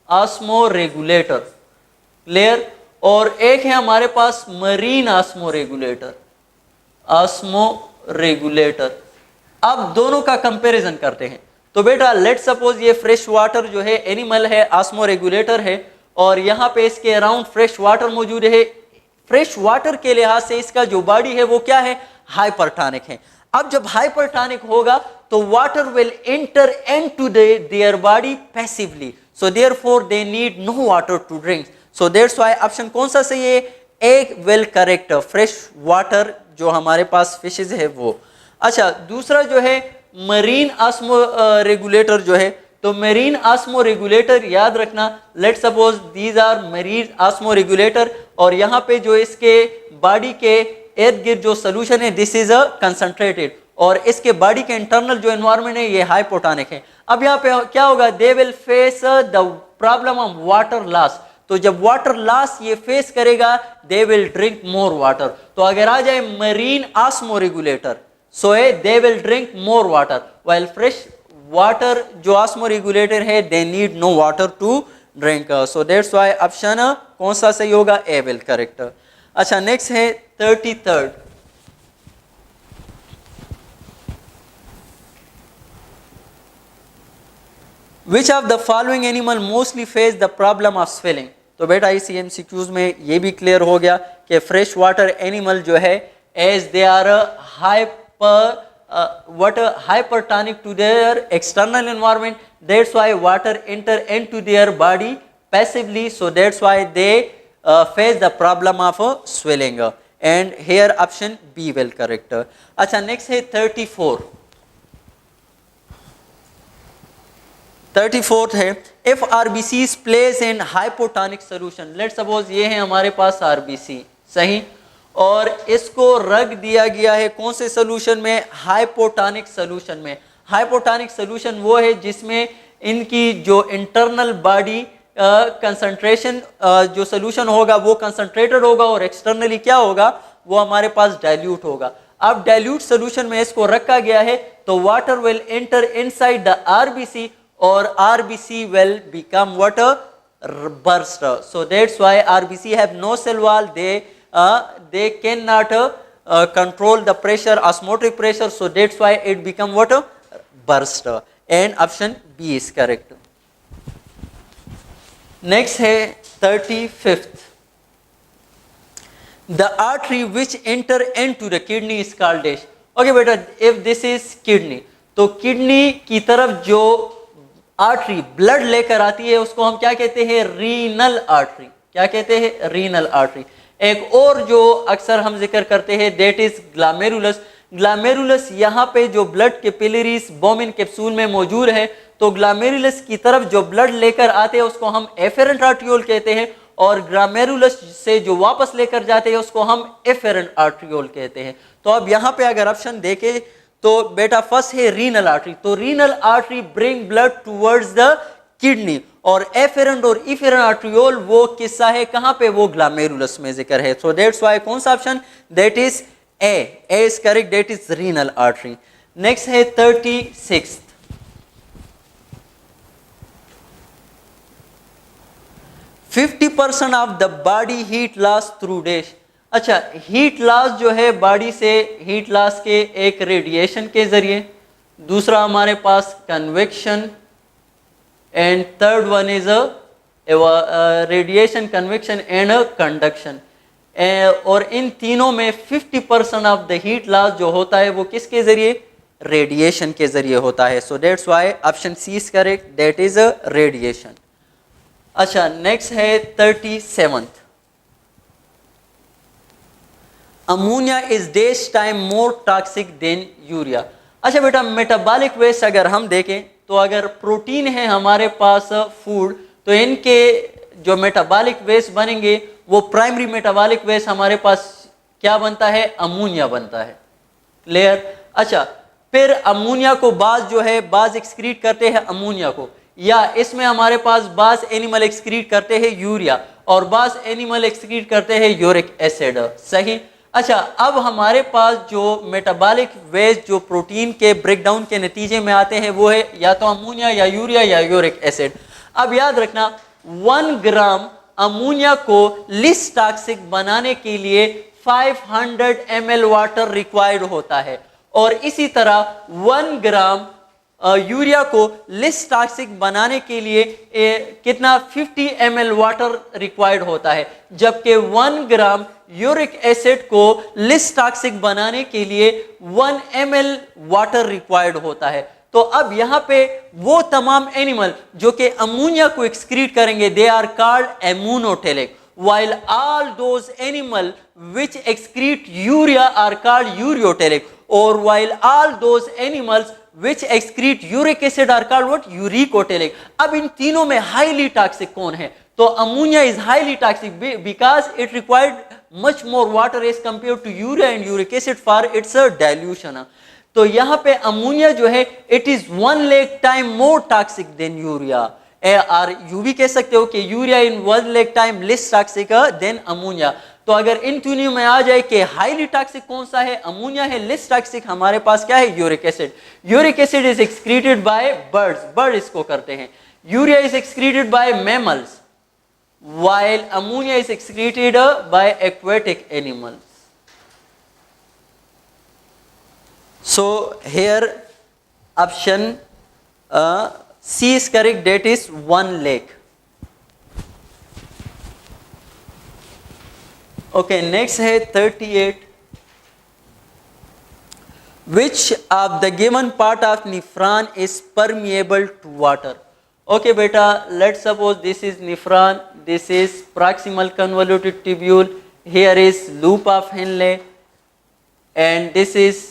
osmo regulator, clear, और एक है हमारे पास मरीन ऑस्मो रेगुलेटर। अब दोनों का कंपैरिजन करते हैं। तो बेटा लेट सपोज ये फ्रेश वाटर जो है एनिमल है, ऑस्मो रेगुलेटर है, और यहाँ पे इसके अराउंड फ्रेश वाटर मौजूद है। फ्रेश वाटर के लिहाज से इसका जो बॉडी है वो क्या है, हाइपरटोनिक है। अब जब हाइपरटोनिक होगा तो water will enter into their body passively, so therefore they need no water to drink, so that's why option कौन सा सही है, A will correct, fresh water जो हमारे पास फिशेज है वो। अच्छा, दूसरा जो है मरीन ऑस्मो रेगुलेटर जो है, तो मरीन ऑस्मो रेगुलेटर याद रखना, let suppose these are marine osmoregulator, और यहाँ पे जो इसके बॉडी के इर्द गिर्द जो सोल्यूशन है दिस इज अ कंसंट्रेटेड, और इसके बॉडी के इंटरनल जो एनवायरनमेंट है ये हाइपोटोनिक है। अब यहाँ पे क्या होगा, they will face the problem of water loss, तो जब वाटर लॉस ये फेस करेगा they will drink more water. तो अगर आ जाए marine osmoregulator, so they will drink more water, while fresh water जो ऑस्मो रेगुलेटर है they need no water to drink, so that's why option कौन सा सही होगा, ए विल करेक्ट। अच्छा, नेक्स्ट है 33rd, which of the following animal mostly face the problem of swelling. तो बेटा इस एमसीक्यूज में ये भी क्लियर हो गया कि फ्रेश वाटर एनिमल जो है as they are hypertonic to their external environment, that's why water enter into their body passively, so that's why they face the problem of swelling, and here option B will correct. अच्छा, next है 34th है, if RBCs place in hypotonic solution, let's suppose ये है हमारे पास RBC, सही, और इसको रख दिया गया है कौन से सोल्यूशन में, हाइपोटोनिक सोल्यूशन में। हाइपोटोनिक सोल्यूशन वो है जिसमें इनकी जो इंटरनल बॉडी कंसंट्रेशन जो सोल्यूशन होगा वो कंसंट्रेटेड होगा, और एक्सटर्नली क्या होगा, वो हमारे पास डाइल्यूट होगा। अब डाइल्यूट सोल्यूशन में इसको रखा गया है तो water will enter inside the RBC, और RBC will become what, burst, so that's why RBC have no cell wall, they cannot control the pressure, osmotic pressure, so that's why it become what, burst, and option B is correct. Next है 35th, the artery which enter into the kidney is called dash. Okay बेटा, if this is kidney, तो किडनी की तरफ जो आर्टरी ब्लड लेकर आती है उसको हम क्या कहते हैं, रीनल आर्टरी। क्या कहते हैं, रीनल आर्टरी। एक और जो अक्सर हम जिक्र करते हैं दैट इज ग्लोमेरुलस। ग्लोमेरुलस यहाँ पे जो ब्लड कैपिलरीज बोमिन कैप्सूल में मौजूद है, तो ग्लोमेरुलस की तरफ जो ब्लड लेकर आते हैं उसको हम एफेरेंट आर्ट्रियोल कहते हैं, और ग्लोमेरुलस से जो वापस लेकर जाते हैं उसको हम एफेरेंट आर्ट्रियोल कहते हैं। तो अब यहाँ पे अगर ऑप्शन देखें तो बेटा फर्स्ट है रीनल आर्टरी, तो renal artery bring blood towards the kidney, और एफेरेंट और इफेरेंट आर्ट्रियोल वो किस्सा है कहाँ पे, वो ग्लोमेरुलस में जिक्र है। सो दैट्स व्हाई कौन सा option, that is a is correct, that is renal artery. Next है 36, 50% of the body heat loss through dash. अच्छा, हीट लॉस जो है बॉडी से, हीट लॉस के एक रेडिएशन के जरिए, दूसरा हमारे पास convection, and third one is radiation, convection and conduction. और इन तीनों में 50% ऑफ द हीट लॉस जो होता है वो किसके जरिए, रेडिएशन के जरिए होता है। So that's why option C is correct, that is radiation. अच्छा, नेक्स्ट है 37, ammonia is days time more toxic than urea. अच्छा बेटा, मेटाबॉलिक वेस्ट अगर हम देखें तो अगर प्रोटीन है हमारे पास फूड, तो इनके जो मेटाबॉलिक वेस्ट बनेंगे वो प्राइमरी मेटाबॉलिक वेस्ट हमारे पास क्या बनता है, अमोनिया बनता है। क्लियर। अच्छा, फिर अमोनिया को बाज जो है, बाज एक्सक्रीट करते हैं अमोनिया को, या इसमें हमारे पास बाज एनिमल एक्सक्रीट करते हैं यूरिया, और बास एनिमल एक्सक्रीट करते हैं यूरिक एसिड। सही। अच्छा, अब हमारे पास जो मेटाबॉलिक वेस्ट जो प्रोटीन के ब्रेकडाउन के नतीजे में आते हैं वो है या तो अमोनिया या यूरिया या यूरिक एसिड। अब याद रखना 1 ग्राम अमोनिया को लिस्ट टॉक्सिक बनाने के लिए 500 ml वाटर रिक्वायर्ड होता है, और इसी तरह 1 ग्राम यूरिया को लिस्ट टॉक्सिक बनाने के लिए कितना 50 ml वाटर रिक्वायर्ड होता है, जबकि 1 ग्राम यूरिक एसिड को लिस्ट टॉक्सिक बनाने के लिए 1 ml वाटर रिक्वायर्ड होता है। तो अब यहाँ पे वो तमाम एनिमल जो कि अमोनिया को एक्सक्रीट करेंगे they are called ammonotelic, while all those animal which excrete urea are called ureotelic, or while all those animals which excrete uric acid are called what? Uricotelic. अब इन तीनों में highly toxic कौन है? तो ammonia is highly toxic because it required much more water as compared to urea and uric acid for its dilution. तो यहाँ पे अमोनिया जो है it is 1 lakh time more toxic than urea. और यू भी कह सकते हो कि यूरिया इन 1 lakh time less toxic than ammonia. तो अगर इन तीनों में आ जाए कि हाईली टॉक्सिक कौन सा है, अमोनिया है, लेस टॉक्सिक हमारे पास क्या है, uric acid. Uric acid is excreted by birds, bird इसको करते हैं। Urea is excreted by mammals, while ammonia is excreted by aquatic animals. So here option C is correct, that is 1 lakh. Okay, next है 38. Which of the given part of nephron is permeable to water? Okay beta, let's suppose this is nephron, this is proximal convoluted tubule, here is loop of Henle, and this is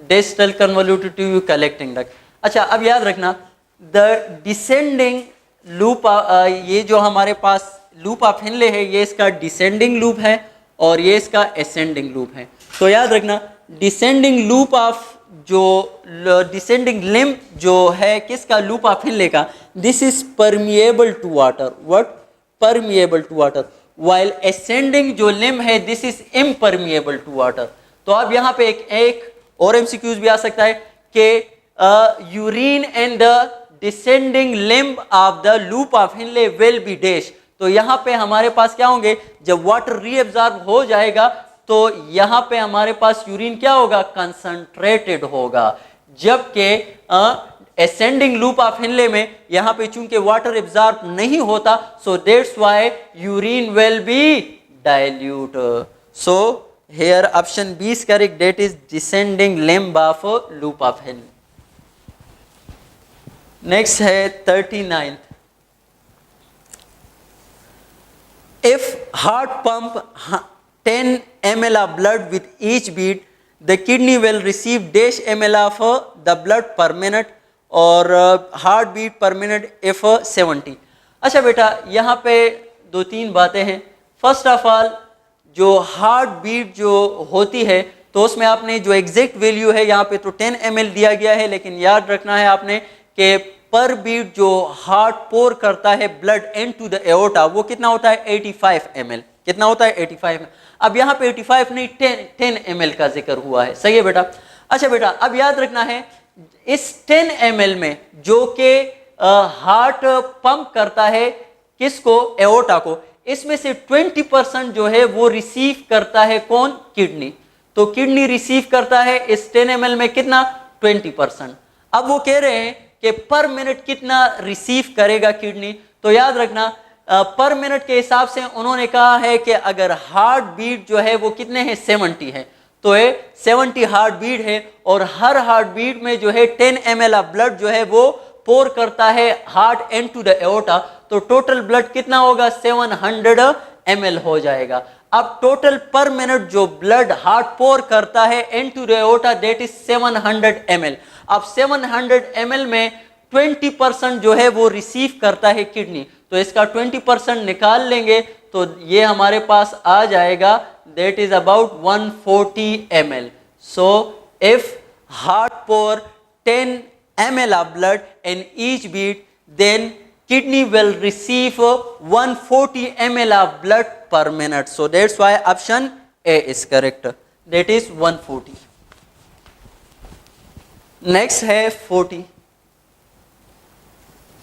distal convoluted tubule collecting duct. अच्छा, अब याद रखना द डिसेंडिंग लूप, ये जो हमारे पास लूप ऑफ हेनले है ये इसका डिसेंडिंग लूप है और ये इसका असेंडिंग लूप है। तो याद रखना डिसेंडिंग लूप ऑफ जो डिसेंडिंग लिम्ब जो है किसका, लूप ऑफ हेनले का, this is permeable to water, what, permeable to water, while ascending जो लिम्ब है this is impermeable to water. तो अब यहाँ पे एक और एमसीक्यूज भी आ सकता है कि urine and the descending limb of the loop of Henle will be dash. तो यहाँ पे हमारे पास क्या होंगे, जब वाटर रीअब्सॉर्ब हो जाएगा तो यहाँ पे हमारे पास यूरिन क्या होगा, कंसंट्रेटेड होगा, जबकि असेंडिंग लूप ऑफ हिनले में यहाँ पे चूंकि वाटर एब्सॉर्ब नहीं होता, so that's why urine will be dilute. So here option B is correct, that is descending limb of loop of Henle. Next है 39th। If heart pump 10 ml of blood with each beat, the kidney will receive dash ml of the blood per minute और heart beat per minute if 70। अच्छा बेटा, यहाँ पे दो तीन बातें हैं। फर्स्ट ऑफ ऑल जो हार्ट बीट जो होती है तो उसमें आपने जो एग्जैक्ट वैल्यू है यहाँ पे तो 10 ml दिया गया है, लेकिन याद रखना है आपने कि पर बीट जो हार्ट पोर करता है ब्लड इनटू द एओर्टा वो कितना होता है, 85 ml। कितना होता है, 85 ml। अब यहाँ पे 85 नहीं 10 ml का जिक्र हुआ है, सही है बेटा। अच्छा बेटा, अब याद रखना है इस 10 ml में जो कि हार्ट पंप करता है किसको, एओर्टा को, इसमें से 20% जो है वो रिसीव करता है कौन, किडनी। तो किडनी रिसीव करता है इस 10 ml में कितना, 20%। अब वो कह रहे हैं कि पर मिनट कितना रिसीव करेगा किडनी। तो याद रखना पर मिनट के हिसाब से उन्होंने कहा है कि अगर हार्ट बीट जो है वो कितने हैं, 70 है, तो ये 70 हार्ट बीट है और हर हार्ट बीट में जो है 10 ml ऑफ ब्लड जो है वो पोर करता है हार्ट इनटू द एओर्टा। तो टोटल ब्लड कितना होगा, 700 ml हो जाएगा। अब टोटल पर मिनट जो ब्लड हार्ट पोर करता है into the aorta that is 700 ml। अब 700 ml में 20% जो है वो रिसीव करता है किडनी, तो इसका 20% निकाल लेंगे तो ये हमारे पास आ जाएगा that is about 140 ml। So if heart pour 10 ml of blood in each beat, then kidney will receive 140 ml of blood per minute. So that's why option A is correct. That is 140. Next है 40.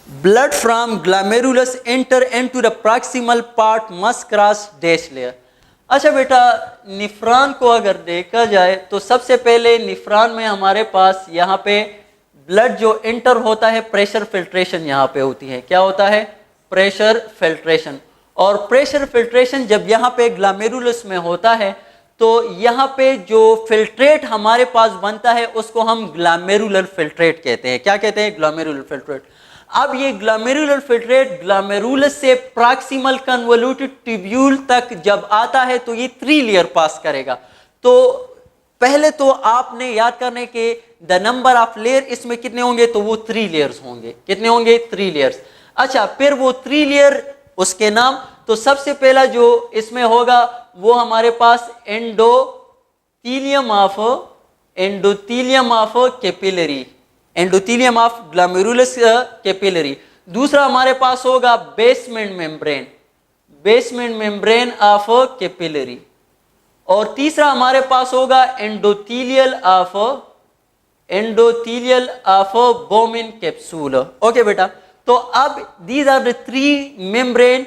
Blood from glomerulus enter into the proximal part must cross dash layer. अच्छा बेटा, निफ्रान को अगर देखा जाए तो सबसे पहले निफ्रान में हमारे पास यहाँ पे ब्लड जो एंटर होता है, प्रेशर फिल्ट्रेशन यहाँ पे होती है. क्या होता है? Pressure filtration. और प्रेशर फिल्ट्रेशन जब यहाँ पे ग्लोमेरुलस में होता है तो यहाँ पे जो फिल्ट्रेट हमारे पास बनता है उसको हम ग्लोमेरुलर फिल्ट्रेट कहते हैं. क्या कहते हैं? Glomerular filtrate. अब ये ग्लोमेरुलर फिल्ट्रेट ग्लोमेरुलस से प्रॉक्सिमल कन्वोल्यूटेड ट्यूब्यूल तक जब आता है तो ये 3 लेयर पास करेगा. तो पहले तो आपने याद करने के द नंबर ऑफ लेयर इसमें कितने होंगे, तो वो 3 लेयर्स होंगे. कितने होंगे? 3 लेयर्स. अच्छा, फिर वो 3 लेयर उसके नाम, तो सबसे पहला जो इसमें होगा वो हमारे पास endothelium of capillary, endothelium of glomerulus capillary. दूसरा हमारे पास होगा बेसमेंट मेम्ब्रेन ऑफ कैपिलरी. और तीसरा हमारे पास होगा endothelial of Bowman capsule. Okay बेटा, तो अब these are the 3 membrane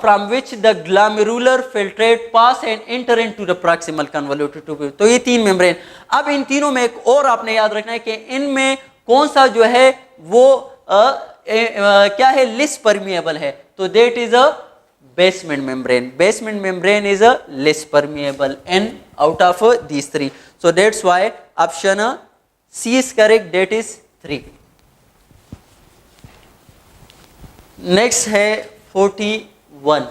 from which the glomerular filtrate pass and enter into the proximal convoluted tubule. तो ये 3 मेम्ब्रेन. अब इन तीनों में एक और आपने याद रखना है कि इनमें कौन सा जो है वो क्या है? लिस परमिएबल है. तो that is a basement membrane. Basement membrane is a less permeable and out of these 3. So that's why option C is correct. That is 3. Next है 41.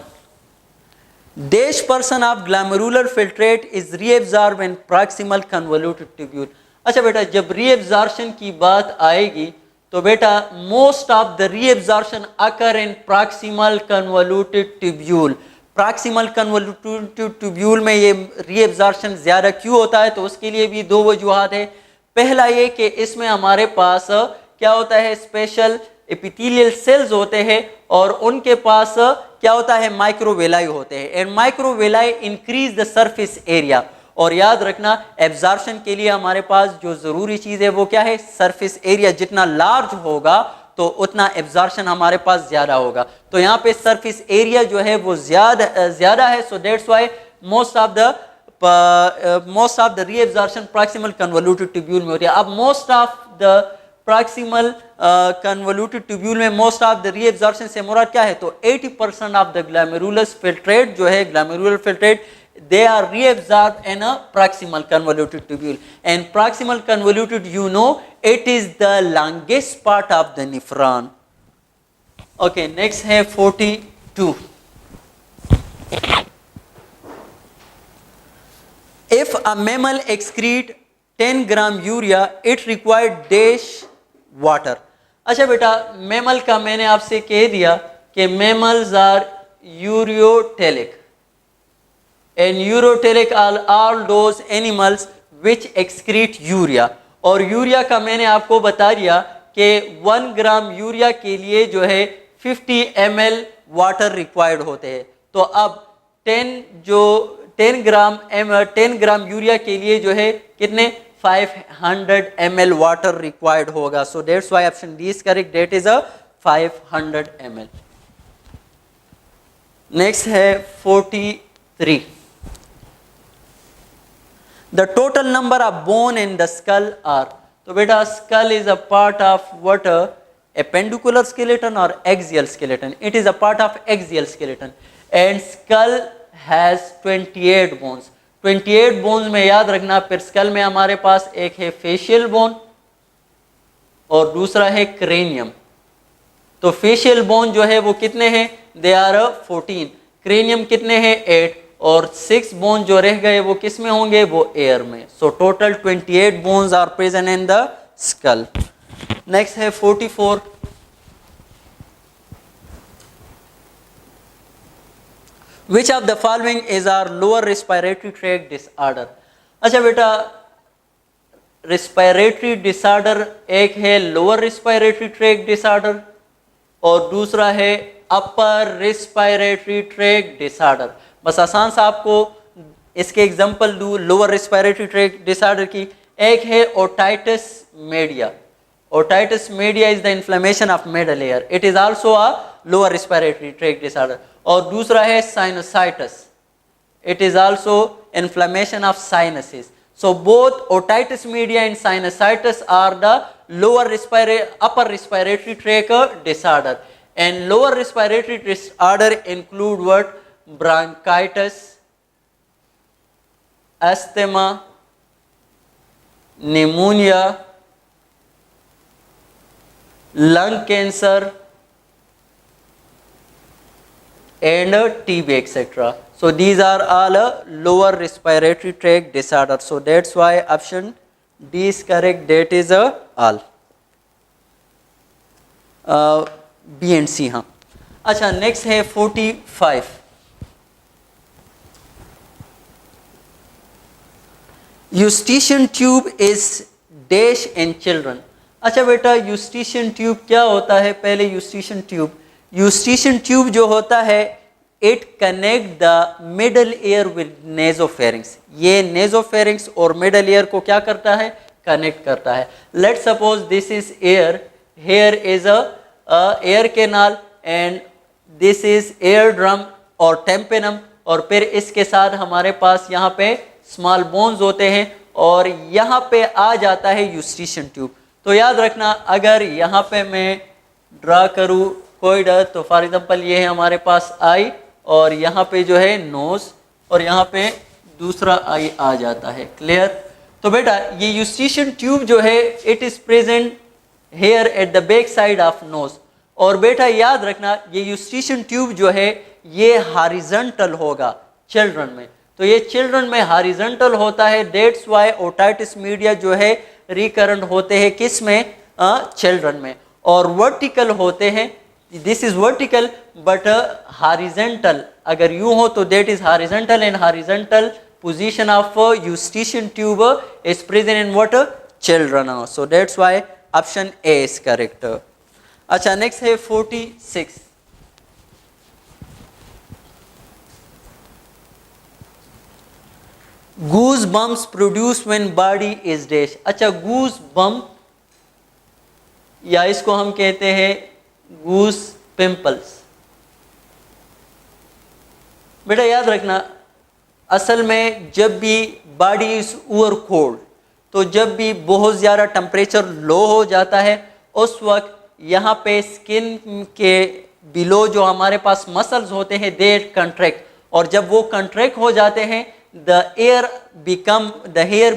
Dash portion of glomerular filtrate is reabsorbed in proximal convoluted tubule. अच्छा बेटा, जब रीएब्जॉर्प्शन की बात आएगी तो बेटा most of the reabsorption occur in proximal convoluted tubule. Proximal convoluted tubule में ये रीएब्जॉर्प्शन ज्यादा क्यों होता है? तो उसके लिए भी 2 वजूहात है. पहला ये कि इसमें हमारे पास क्या होता है? स्पेशल एपिथेलियल सेल्स होते हैं और उनके पास क्या होता है? माइक्रोवेलाई होते हैं. And microvilli increase the surface area. और याद रखना, एब्जॉर्प्शन के लिए हमारे पास जो जरूरी चीज है वो क्या है? Surface area. जितना लार्ज होगा तो उतना एब्जॉर्प्शन हमारे पास ज्यादा होगा. तो यहाँ पे सरफेस एरिया जो है वो ज्यादा है. So that's why most of the reabsorption proximal convoluted tubule में होती है. अब most of the proximal convoluted tubule में मोस्ट ऑफ द रीएब्जॉर्प्शन से मुराद क्या है? तो 80% ऑफ द ग्लोमेरुलस फिल्ट्रेट जो है, glomerular filtrate, they are reabsorbed in a proximal convoluted tubule. And proximal convoluted, you know, it is the longest part of the nephron. Okay, next है 42. If a mammal excrete 10 gram urea, it required dash water. अच्छा बेटा, मैमल का मैंने आपसे कह दिया कि mammals are ureotelic. And urotelic are all those animals which excrete urea. और यूरिया का मैंने आपको बता दिया कि 1 ग्राम यूरिया के लिए जो है 50 ml वाटर रिक्वायर्ड होते हैं. तो अब 10 ग्राम यूरिया के लिए जो है कितने? 500 ml वाटर रिक्वायर्ड होगा. So that's why option D is correct. That is a 500 ml. Next है 43. The total number of bone in the skull are. तो बेटा skull is a part of what? Appendicular skeleton or axial skeleton? It is a part of axial skeleton. And skull has 28 bones. 28 bones में याद रखना, फिर skull में हमारे पास एक है facial bone और दूसरा है cranium. तो facial bone जो है वो कितने हैं? They are 14. cranium कितने हैं? 8. और 6 बोन जो रह गए वो किस में होंगे? वो एयर में. So total 28 bones are present in the skull. Next है 44. Which of the following is are lower respiratory tract disorder. अच्छा बेटा, रिस्पायरेटरी डिसऑर्डर एक है लोअर रिस्पायरेटरी ट्रैक्ट डिसऑर्डर और दूसरा है अपर रिस्पायरेटरी ट्रैक्ट डिसऑर्डर। बस आसान सा आपको इसके एग्जांपल दूं लोअर रिस्पायरेटरी ट्रैक्ट डिसऑर्डर की। एक है otitis media. Otitis media is the inflammation of middle ear, it is also a lower respiratory tract disorder. और दूसरा है sinusitis, it is also inflammation of sinuses. So both otitis media and sinusitis are the upper respiratory tract disorder, and lower respiratory disorder include what? Bronchitis, asthma, pneumonia, lung cancer and TB, etc. So these are all lower respiratory tract disorder. So that's why option D is correct. That is all. B and C. हाँ अच्छा, next है 45. Eustachian tube is dash in children. अच्छा बेटा, Eustachian tube क्या होता है? पहले Eustachian tube जो होता है, it connect the middle ear with nasopharynx. ये nasopharynx और middle ear को क्या करता है? कनेक्ट करता है. Let's suppose this is ear, here is a ear canal and this is eardrum और tympanum, और फिर इसके साथ हमारे पास यहाँ पे स्मॉल बोन्स होते हैं और यहाँ पे आ जाता है यूस्टिशियन ट्यूब. तो याद रखना, अगर यहाँ पे मैं ड्रा करूँ कोई डर, तो फॉर एग्जांपल ये है हमारे पास आई और यहाँ पे जो है नोज और यहाँ पे दूसरा आई आ जाता है. क्लियर? तो बेटा ये यूस्टिशियन ट्यूब जो है it is present here at the back side of nose. और बेटा याद रखना, ये यूस्टिशियन ट्यूब जो है ये हॉरिजॉन्टल होगा चिल्ड्रन में. तो ये चिल्ड्रन में हॉरिजॉन्टल होता है. दैट्स व्हाई ओटाइटिस मीडिया जो है रिकरेंट होते हैं किस में? चिल्ड्रन में. और वर्टिकल होते हैं, this is vertical but horizontal. अगर यूं हो तो that is horizontal, and horizontal position of Eustachian tube is present in what? Children. So that's why option A is correct. अच्छा, नेक्स्ट है 46. गूज bumps produce when body is dash. अच्छा, गूज बम्प या इसको हम कहते हैं गूज पिंपल्स. बेटा याद रखना, असल में जब भी बॉडी इज ओवर कोल्ड, तो जब भी बहुत ज़्यादा टेम्परेचर लो हो जाता है उस वक्त यहाँ पे स्किन के बिलो जो हमारे पास मसल्स होते हैं दे कंट्रैक्ट, और जब वो कंट्रैक्ट हो जाते हैं the hair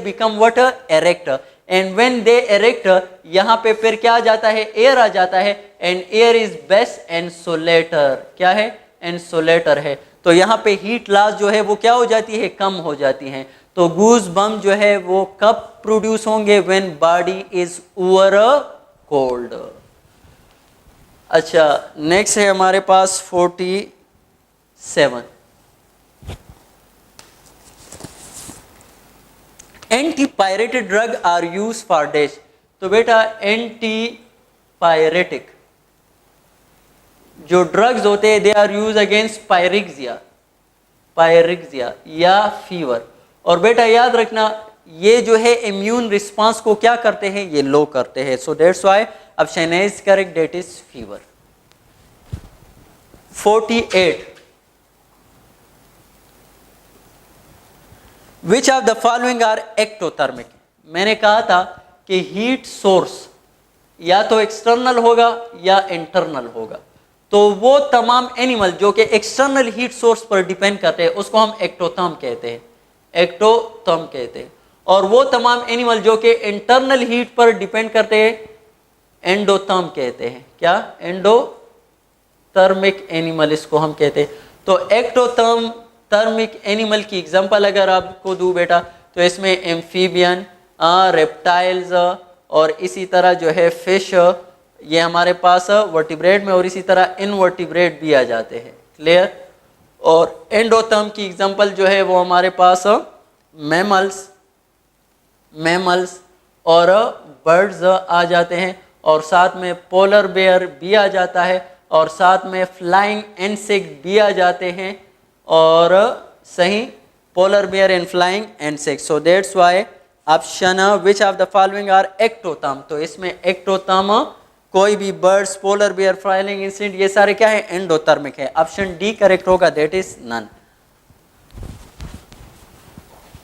become what? Erect. And when they erect, यहाँ पे फिर क्या आ जाता है? एयर आ जाता है. and air is best insulator. क्या है? इंसुलेटर है. तो यहाँ पे हीट लॉस जो है वो क्या हो जाती है? कम हो जाती है. तो गूज बम जो है वो कब प्रोड्यूस होंगे? when body is over cold. अच्छा, नेक्स्ट है हमारे पास 47. Antipyretic drug are use for dash. तो बेटा एंटीपायरेटिक जो ड्रग्स होते हैं they are use against pyrexia या फीवर. और बेटा याद रखना, ये जो है इम्यून रिस्पांस को क्या करते हैं? ये लो करते हैं. So that's why option A is correct, that is fever. 48. Which of the following are ectothermic? मैंने कहा था कि हीट सोर्स या तो एक्सटर्नल होगा या इंटरनल होगा. तो वो तमाम एनिमल जो कि एक्सटर्नल हीट सोर्स पर डिपेंड करते हैं उसको हम एक्टोथर्म कहते हैं. और वो तमाम एनिमल जो कि इंटरनल हीट पर डिपेंड करते हैं एंडोथर्म कहते हैं. क्या? एंडोथर्मिक एनिमल इसको हम कहते हैं. तो एक्टोथर्मिक एनिमल की एग्जांपल अगर आपको दूं बेटा, तो इसमें एम्फीबियन, रेप्टाइल्स और इसी तरह जो है फिश, ये हमारे पास वर्टिब्रेट में, और इसी तरह इनवर्टिब्रेट भी आ जाते हैं. क्लियर? और एंडोथर्म की एग्जांपल जो है वो हमारे पास मैमल्स और बर्ड्स आ जाते हैं, और साथ में पोलर बेयर भी आ जाता है, और साथ में फ्लाइंग इंसेक्ट भी आ जाते हैं, और सही polar bear and flying insect. So that's why option which of the following are ectotherm, तो इसमें एक्टोथर्म कोई भी birds, polar bear, flying insect ये सारे क्या है, एंडोथर्मिक है। ऑप्शन डी करेक्ट होगा, that is none.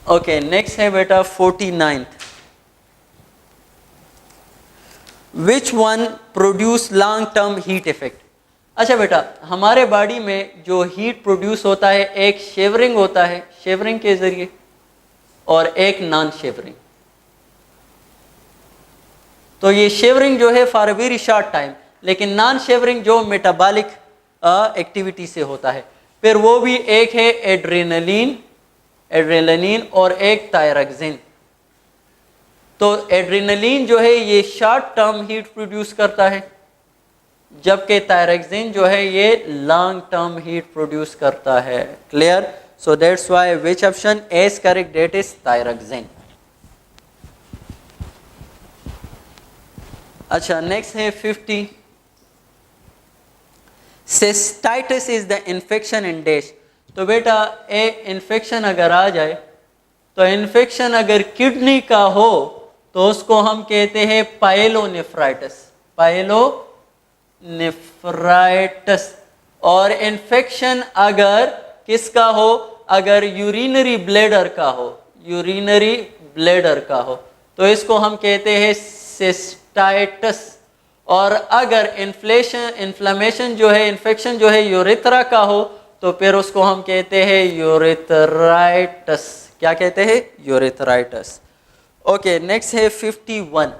Okay, next है बेटा 49th, which one produce long term heat effect. अच्छा बेटा, हमारे बॉडी में जो हीट प्रोड्यूस होता है, एक शेवरिंग होता है, शेवरिंग के जरिए, और एक नॉन शेवरिंग। तो ये शेवरिंग जो है for a very short time, लेकिन नॉन शेवरिंग जो मेटाबॉलिक एक्टिविटी से होता है। फिर वो भी एक है एड्रेनलिन, और एक थायरक्सिन। तो एड्रेनलिन जो है ये शॉर्ट टर्म हीट प्रोड्यूस करता है, जबकि थायरक्सिन जो है ये लॉन्ग टर्म हीट प्रोड्यूस करता है। Clear? So that's why which option A is correct, that is thyroxine. अच्छा, नेक्स्ट है 50, cystitis is the infection in dash. तो बेटा एक इन्फेक्शन अगर आ जाए, तो इन्फेक्शन अगर किडनी का हो तो उसको हम कहते हैं पाइलोनेफ्राइटिस, पाइलोनेफ्राइटिस। और इन्फेक्शन अगर किसका हो, अगर यूरिनरी ब्लैडर का हो, यूरिनरी ब्लैडर का हो, तो इसको हम कहते हैं सिस्टाइटिस। और अगर इन्फ्लेमेशन जो है, इन्फेक्शन जो है यूरेथ्रा का हो, तो फिर उसको हम कहते हैं यूरेथराइटिस। क्या कहते हैं? यूरेथराइटिस। ओके, नेक्स्ट है 51।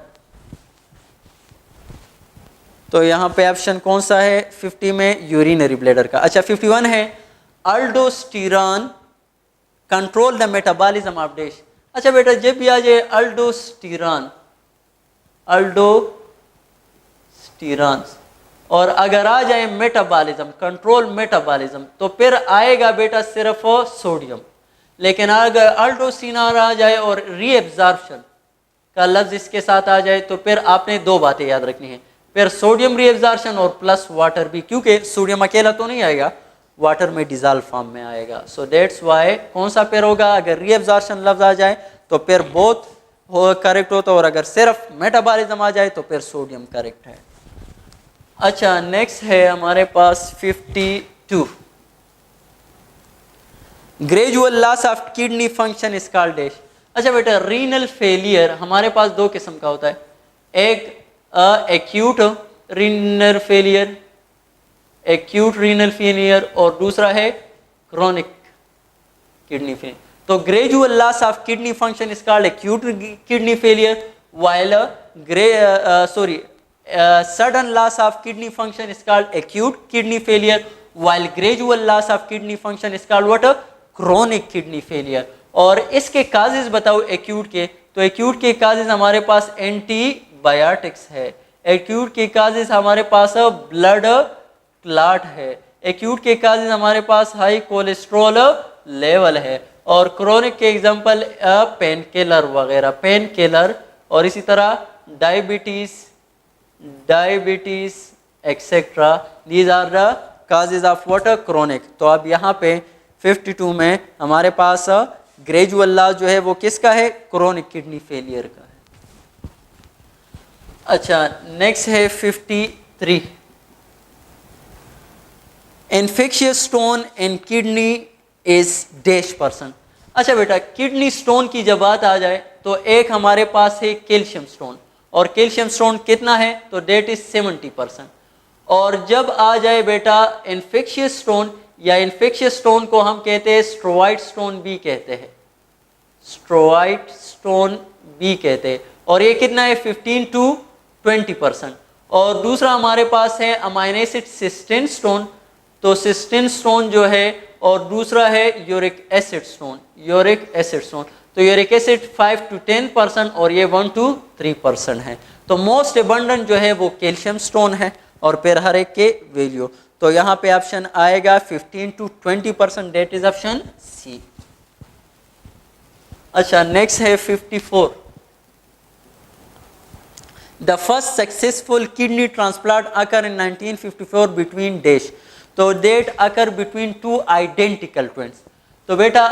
तो यहाँ पे ऑप्शन कौन सा है 50 में? यूरिनरी ब्लैडर का। अच्छा, 51 है aldosterone control the metabolism of dash. अच्छा बेटा, जब भी आ जाए अल्डोस्टेरॉन, और अगर आ जाए मेटाबॉलिज्म, कंट्रोल मेटाबॉलिज्म, तो फिर आएगा बेटा सिर्फ सोडियम। लेकिन अगर अल्डोस्टेरॉन आ जाए और रीएब्जॉर्प्शन का लफ्ज इसके साथ आ जाए, तो फिर आपने दो बातें याद रखनी है, फिर सोडियम रीएब्जॉर्प्शन और प्लस वाटर भी, क्योंकि सोडियम अकेला तो नहीं आएगा, वाटर में डिजॉल्व फॉर्म में आएगा। सो दैट्स व्हाई कौन सा फिर होगा, अगर रीएब्जॉर्प्शन लफ्ज आ जाए तो फिर बोथ करेक्ट होता है, और अगर सिर्फ मेटाबॉलिज्म आ जाए तो फिर सोडियम करेक्ट है। अच्छा, नेक्स्ट है हमारे पास 52, gradual loss of kidney function is called dash. अच्छा बेटा, रीनल फेलियर हमारे पास दो किस्म का होता है, एक acute renal failure, acute renal failure, और दूसरा है क्रोनिक किडनी फेलियर। तो gradual loss of kidney function is called acute kidney failure, while sudden loss of kidney function is called acute kidney failure, while gradual loss of kidney function is called what? Chronic kidney failure। और इसके काजेज बताओ एक्यूट के, तो एक्यूट के काजेज हमारे पास एंटीबायोटिक्स है, एक्यूट के काजेज हमारे पास ब्लड क्लॉट है, एक्यूट के काजेज हमारे पास हाई कोलेस्ट्रॉल लेवल है, और क्रोनिक के एग्जांपल पेन किलर वगैरह, पेन किलर, और इसी तरह diabetes etcetera. These are the causes of what? Chronic. तो अब यहाँ पे 52 में हमारे पास ग्रेजुअल लॉस जो है वो किसका है? क्रोनिक किडनी फेलियर का है। अच्छा, नेक्स्ट है 53, infectious stone in kidney is dash person. अच्छा बेटा, किडनी स्टोन की जब बात आ जाए तो एक हमारे पास है कैल्शियम स्टोन, और कैल्शियम स्टोन कितना है? तो डेट इज 70%। और जब आ जाए बेटा इन्फेक्शियस स्टोन, या इन्फेक्शियस स्टोन को हम कहते हैं स्ट्रोइड स्टोन भी कहते हैं, स्ट्रोइड स्टोन भी कहते हैं, और ये कितना है? 15 to 20%। और दूसरा हमारे पास है अमाइनो एसिड सिस्टीन स्टोन, तो सिस्टीन स्टोन जो है, और दूसरा है uric acid stone, uric acid stone. तो यूरिक एसिड 5 to 10% और ये 1 to 3% है। तो मोस्ट एबंडेंट जो है वो कैल्शियम स्टोन है, और फिर हर एक के वैल्यू। तो यहाँ पे ऑप्शन आएगा 15 to 20%, that is option C. अच्छा, नेक्स्ट है 54, the first successful kidney transplant occur in 1954 between dash, तो that occur between two identical twins. तो बेटा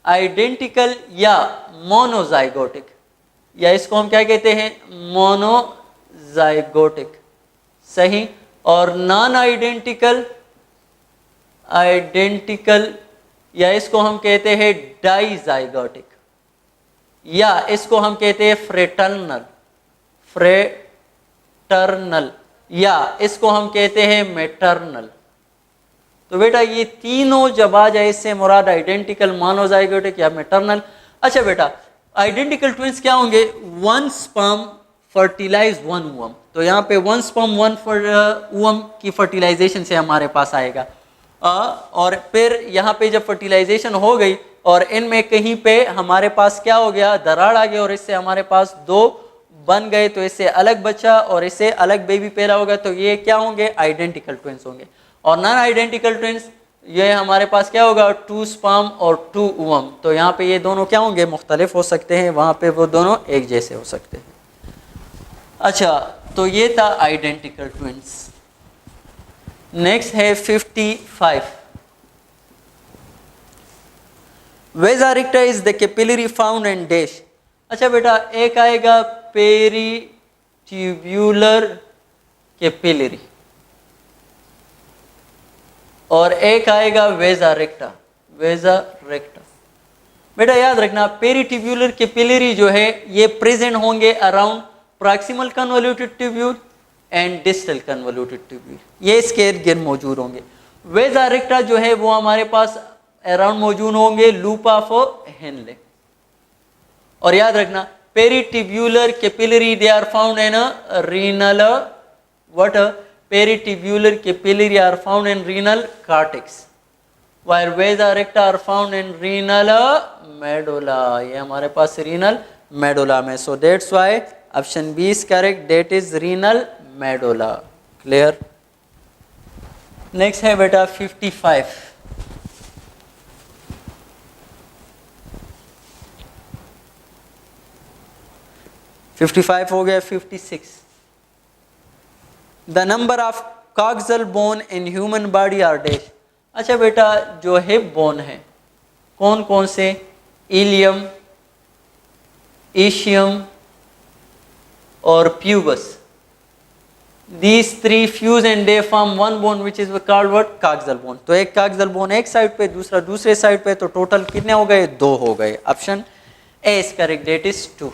आइडेंटिकल या मोनोजाइगोटिक, या इसको हम क्या कहते हैं, मोनोजाइगोटिक, सही। और नॉन आइडेंटिकल या इसको हम कहते हैं डाइजाइगोटिक, या इसको हम कहते हैं फ्रेटर्नल, या इसको हम कहते हैं मैटरनल। तो बेटा ये तीनों जब आ जाए इससे मुराद आइडेंटिकल, मोनोजाइगोटिक या मैटरनल। अच्छा बेटा आइडेंटिकल ट्विंस क्या होंगे, वन स्पर्म फर्टिलाइज वन वुम, तो यहाँ पे वन स्पर्म वन वुम की फर्टिलाइजेशन से हमारे पास आएगा। और फिर यहाँ पे जब फर्टिलाइजेशन हो गई और इनमें कहीं पे हमारे पास क्या हो गया, दरार आ गया और इससे हमारे पास दो बन गए, तो इससे अलग बच्चा और इससे अलग बेबी पैदा होगा, तो ये क्या होंगे, आइडेंटिकल ट्विंस होंगे। और नॉन आइडेंटिकल ट्विंस ये हमारे पास क्या होगा, टू स्पर्म और टू वुम, तो यहाँ पे ये दोनों क्या होंगे, मुख्तलिफ हो सकते हैं, वहाँ पे वो दोनों एक जैसे हो सकते हैं। अच्छा तो ये था आइडेंटिकल ट्विंस। नेक्स्ट है 55, vasa recta is the capillary found and dash. अच्छा बेटा एक आएगा पेरीट्यूब्यूलर कैपिलरी और एक आएगा वेजा रेक्टा। बेटा याद रखना पेरीट्यूब्यूलर कैपिलरी जो है ये प्रेजेंट होंगे around proximal convoluted tubule and distal convoluted tubule, ये इसके इर्द गिर्द मौजूद होंगे। वेजा रेक्टा जो है वो हमारे पास अराउंड मौजूद होंगे लूप ऑफ हेनले। और याद रखना peritubular capillary they are found in renal peritubular capillary are found in renal cortex, while vesa recta are found in renal medulla, ये हमारे पास रीनल मेडुला में। So that's why option B is correct, that is renal medulla. Clear. Next है बेटा 55, हो गया। 56, the number of coxal bone in human body are dash. अच्छा बेटा जो हिप बोन है कौन कौन से, इलियम, इशियम और pubis, these three fuse and they form one bone which is called what, coxal bone. तो एक कॉक्सल बोन एक साइड पे दूसरा दूसरे साइड पे, तो टोटल कितने हो गए, 2 हो गए। Option A is correct, that is 2।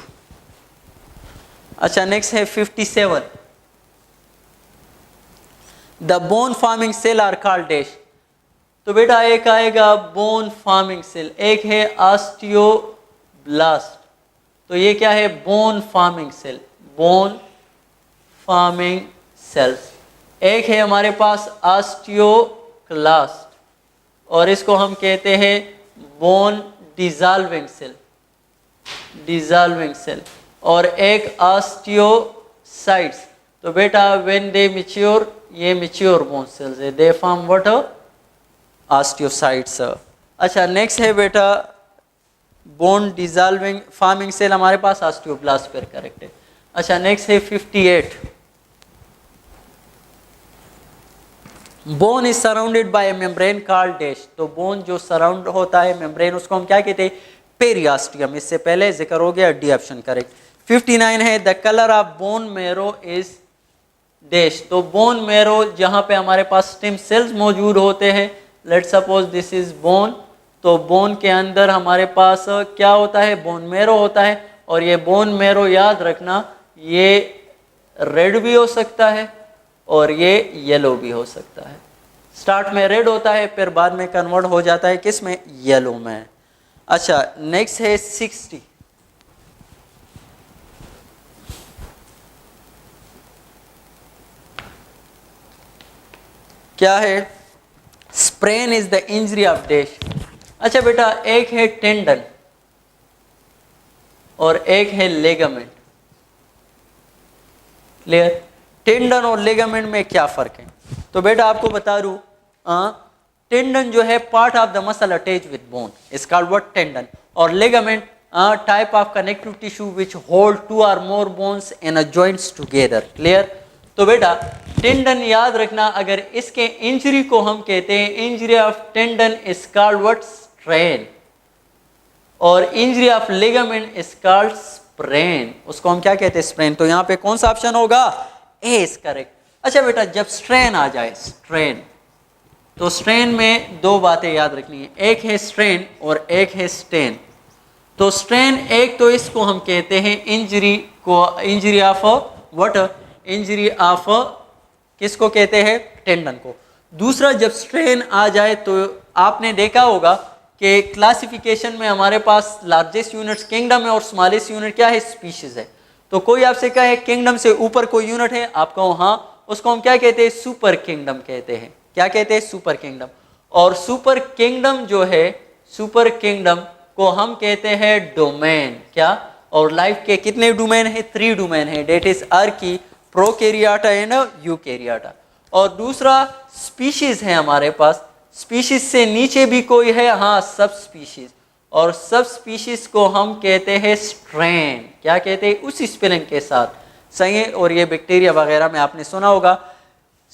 अच्छा नेक्स्ट है 57, the bone forming cell are called dash. तो बेटा एक आएगा बोन फॉर्मिंग सेल, एक है ऑस्टियोब्लास्ट, तो ये क्या है, bone forming cell, bone forming cells. एक है हमारे पास ऑस्टियोक्लास्ट और इसको हम कहते हैं बोन डिजॉल्विंग सेल, और एक ऑस्टियोसाइट्स। तो बेटा व्हेन दे मैच्योर, ये मैच्योर बोन सेल्स है, दे फॉर्म व्हाट, ऑस्टियोसाइट्स। अच्छा नेक्स्ट है बेटा बोन डिजॉल्विंग फॉर्मिंग सेल, हमारे पास ऑस्टियोब्लास्ट पर करेक्ट है। अच्छा नेक्स्ट है 58, bone is surrounded by A membrane called dash. तो बोन जो सराउंड होता है मेम्ब्रेन उसको हम क्या कहते हैं, पेरियास्टियम। इससे पहले जिक्र हो गया, डी ऑप्शन करेक्ट। 59 है the colour of bone marrow is dash. तो बोन मैरो जहाँ पे हमारे पास स्टेम सेल्स मौजूद होते हैं, let's suppose this is bone, तो बोन के अंदर हमारे पास क्या होता है, बोन मैरो होता है। और ये बोन मैरो याद रखना ये रेड भी हो सकता है और ये येलो भी हो सकता है। स्टार्ट में रेड होता है फिर बाद में कन्वर्ट हो जाता है किस में, येलो में। अच्छा नेक्स्ट है 60, क्या है, sprain is the injury of dash. अच्छा बेटा एक है टेंडन और एक है लेगामेंट। क्लियर। टेंडन और लेगामेंट में क्या फर्क है, तो बेटा आपको बता दूं, टेंडन जो है part of the muscle attach with bone is called what, tendon. और ligament type of connective tissue which hold 2 or more bones in a joints together. Clear? तो बेटा टेंडन याद रखना, अगर इसके इंजरी को हम कहते हैं injury of tendon is called what? Strain, और injury of ligament is called sprain, उसको हम क्या कहते हैं? स्प्रेन। तो यहाँ पे कौन सा ऑप्शन होगा? A is correct. अच्छा बेटा जब स्ट्रेन आ जाए, स्ट्रेन, तो स्ट्रेन में दो बातें याद रखनी है, एक है स्ट्रेन और एक है स्टेन। तो स्ट्रेन एक तो इसको हम कहते हैं इंजरी को, injury of what? Injury of किसको कहते हैं? टेंडन को। दूसरा जब स्ट्रेन आ जाए तो आपने देखा होगा कि क्लासिफिकेशन में हमारे पास लार्जेस्ट यूनिट्स किंगडम है और स्मॉलेस्ट यूनिट क्या है? स्पीशीज है। तो कोई आपसे कहे किंगडम से ऊपर कोई यूनिट है, आप कहो हाँ, उसको हम क्या कहते हैं? सुपर किंगडम कहते हैं। क्या कहते हैं? Super kingdom. और सुपर किंगडम जो है, सुपर किंगडम को हम कहते हैं डोमेन। क्या? और लाइफ के कितने डोमेन है? 3 डोमेन है, date is Archie, प्रोकैरियोटा and Eukaryota. और दूसरा स्पीशीज है हमारे पास, स्पीशीज से नीचे भी कोई है? हाँ, सब स्पीशीज, और सब स्पीशीज को हम कहते हैं स्ट्रेन। क्या कहते हैं? उसी स्पेलिंग के साथ, सही है। और ये बैक्टीरिया वगैरह में आपने सुना होगा,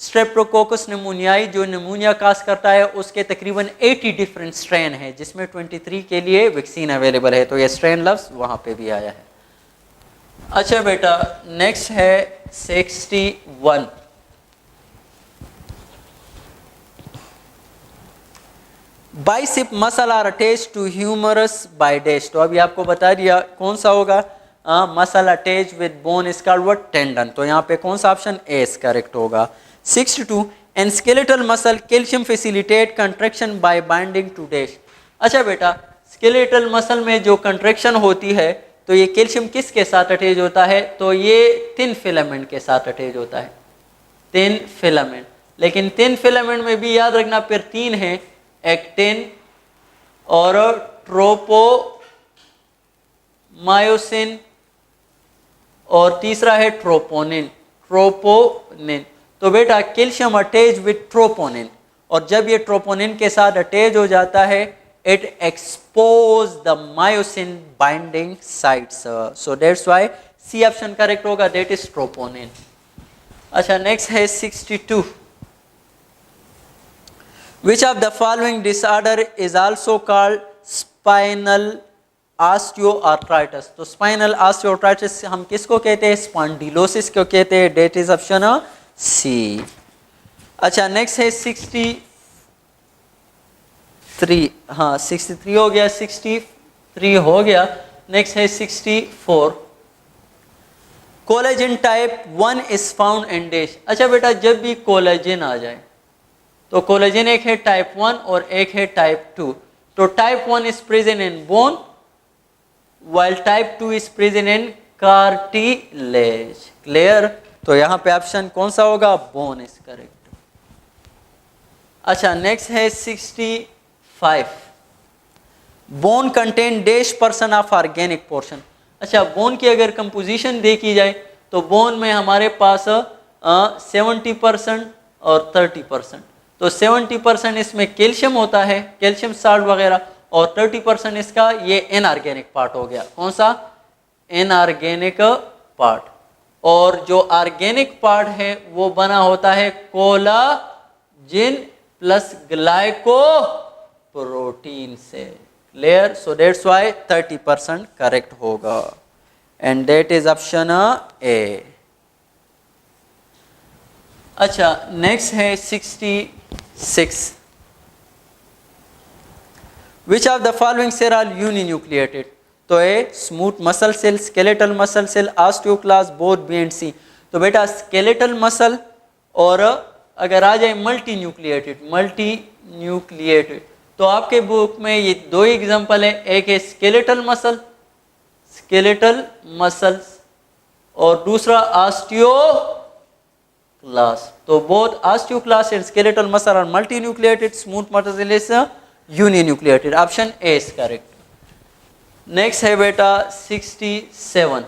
स्ट्रेप्टोकोकस निमोनियाई जो निमोनिया काज करता है, उसके तकरीबन 80 डिफरेंट स्ट्रेन है, जिसमें 23 के लिए वैक्सीन अवेलेबल है। तो ये स्ट्रेन लफ्ज वहाँ पे भी आया है। अच्छा बेटा नेक्स्ट है 61। Bicep muscle are attached to humerus by dash. तो अभी आपको बता दिया कौन सा होगा? Muscle attach with bone is called what? Tendon. तो यहाँ पे कौन सा ऑप्शन? ए इज करेक्ट होगा। 62 and skeletal muscle calcium facilitate contraction by binding to dash. अच्छा बेटा स्केलेटल मसल में जो कंट्रैक्शन होती है, तो ये कैल्शियम किसके साथ अटैच होता है? तो ये थिन फिलामेंट के साथ अटैच होता है, थिन फिलामेंट। लेकिन थिन फिलामेंट में भी याद रखना फिर 3 है, एक्टिन और ट्रोपोमायोसिन और तीसरा है ट्रोपोनिन। ट्रोपोनिन। तो बेटा कैल्शियम अटैच विथ ट्रोपोनिन, और जब ये ट्रोपोनिन के साथ अटैच हो जाता है, it expose the myosin binding sites. So that's why C option correct होगा, दैट इज ट्रोपोनिन। अच्छा नेक्स्ट है 62। Which of the following disorder is also called spinal osteoarthritis? तो spinal osteoarthritis हम किसको कहते हैं? स्पॉन्डिलोसिस को कहते हैं, डेट इज ऑप्शन सी। अच्छा नेक्स्ट है 63। हाँ 63 हो गया, 63 हो गया। नेक्स्ट है 64। Collagen type 1 is found in dash. अच्छा बेटा जब भी कोलेजन आ जाए, तो कोलेजन एक है टाइप 1 और एक है टाइप 2। तो type 1 is present in bone, while type 2 is present in cartilage. Clear? तो यहां पे ऑप्शन कौन सा होगा? Bone is correct. अच्छा नेक्स्ट है 65। Bone contain dash percent of organic portion. अच्छा बोन की अगर कंपोजिशन देखी जाए, तो बोन में हमारे पास 70% और 30%। तो 70% इसमें कैल्शियम होता है, कैल्शियम साल्ट वगैरह, और 30% इसका ये इनऑर्गेनिक पार्ट हो गया। कौन सा? Inorganic part. और जो ऑर्गेनिक पार्ट है वो बना होता है कोलाजिन प्लस ग्लाइकोप्रोटीन से। Clear? So that's why 30% correct होगा, and that is option A. अच्छा नेक्स्ट है 66। Which of the following cell are uninucleated? तो A smooth muscle cell, skeletal muscle cell, osteoclast, both B and C. तो बेटा स्केलेटल मसल, और अगर आ जाए मल्टी न्यूक्लिएटेड, मल्टी न्यूक्लिएटेड, तो आपके बुक में ये 2 एग्जांपल है, एक है स्केलेटल मसल, स्केलेटल मसल्स, और दूसरा ऑस्टियोक्लास्ट। तो both osteoclast and skeletal muscle are multi nucleated, smooth muscle is uninucleated. Option A is correct. Next है बेटा 67।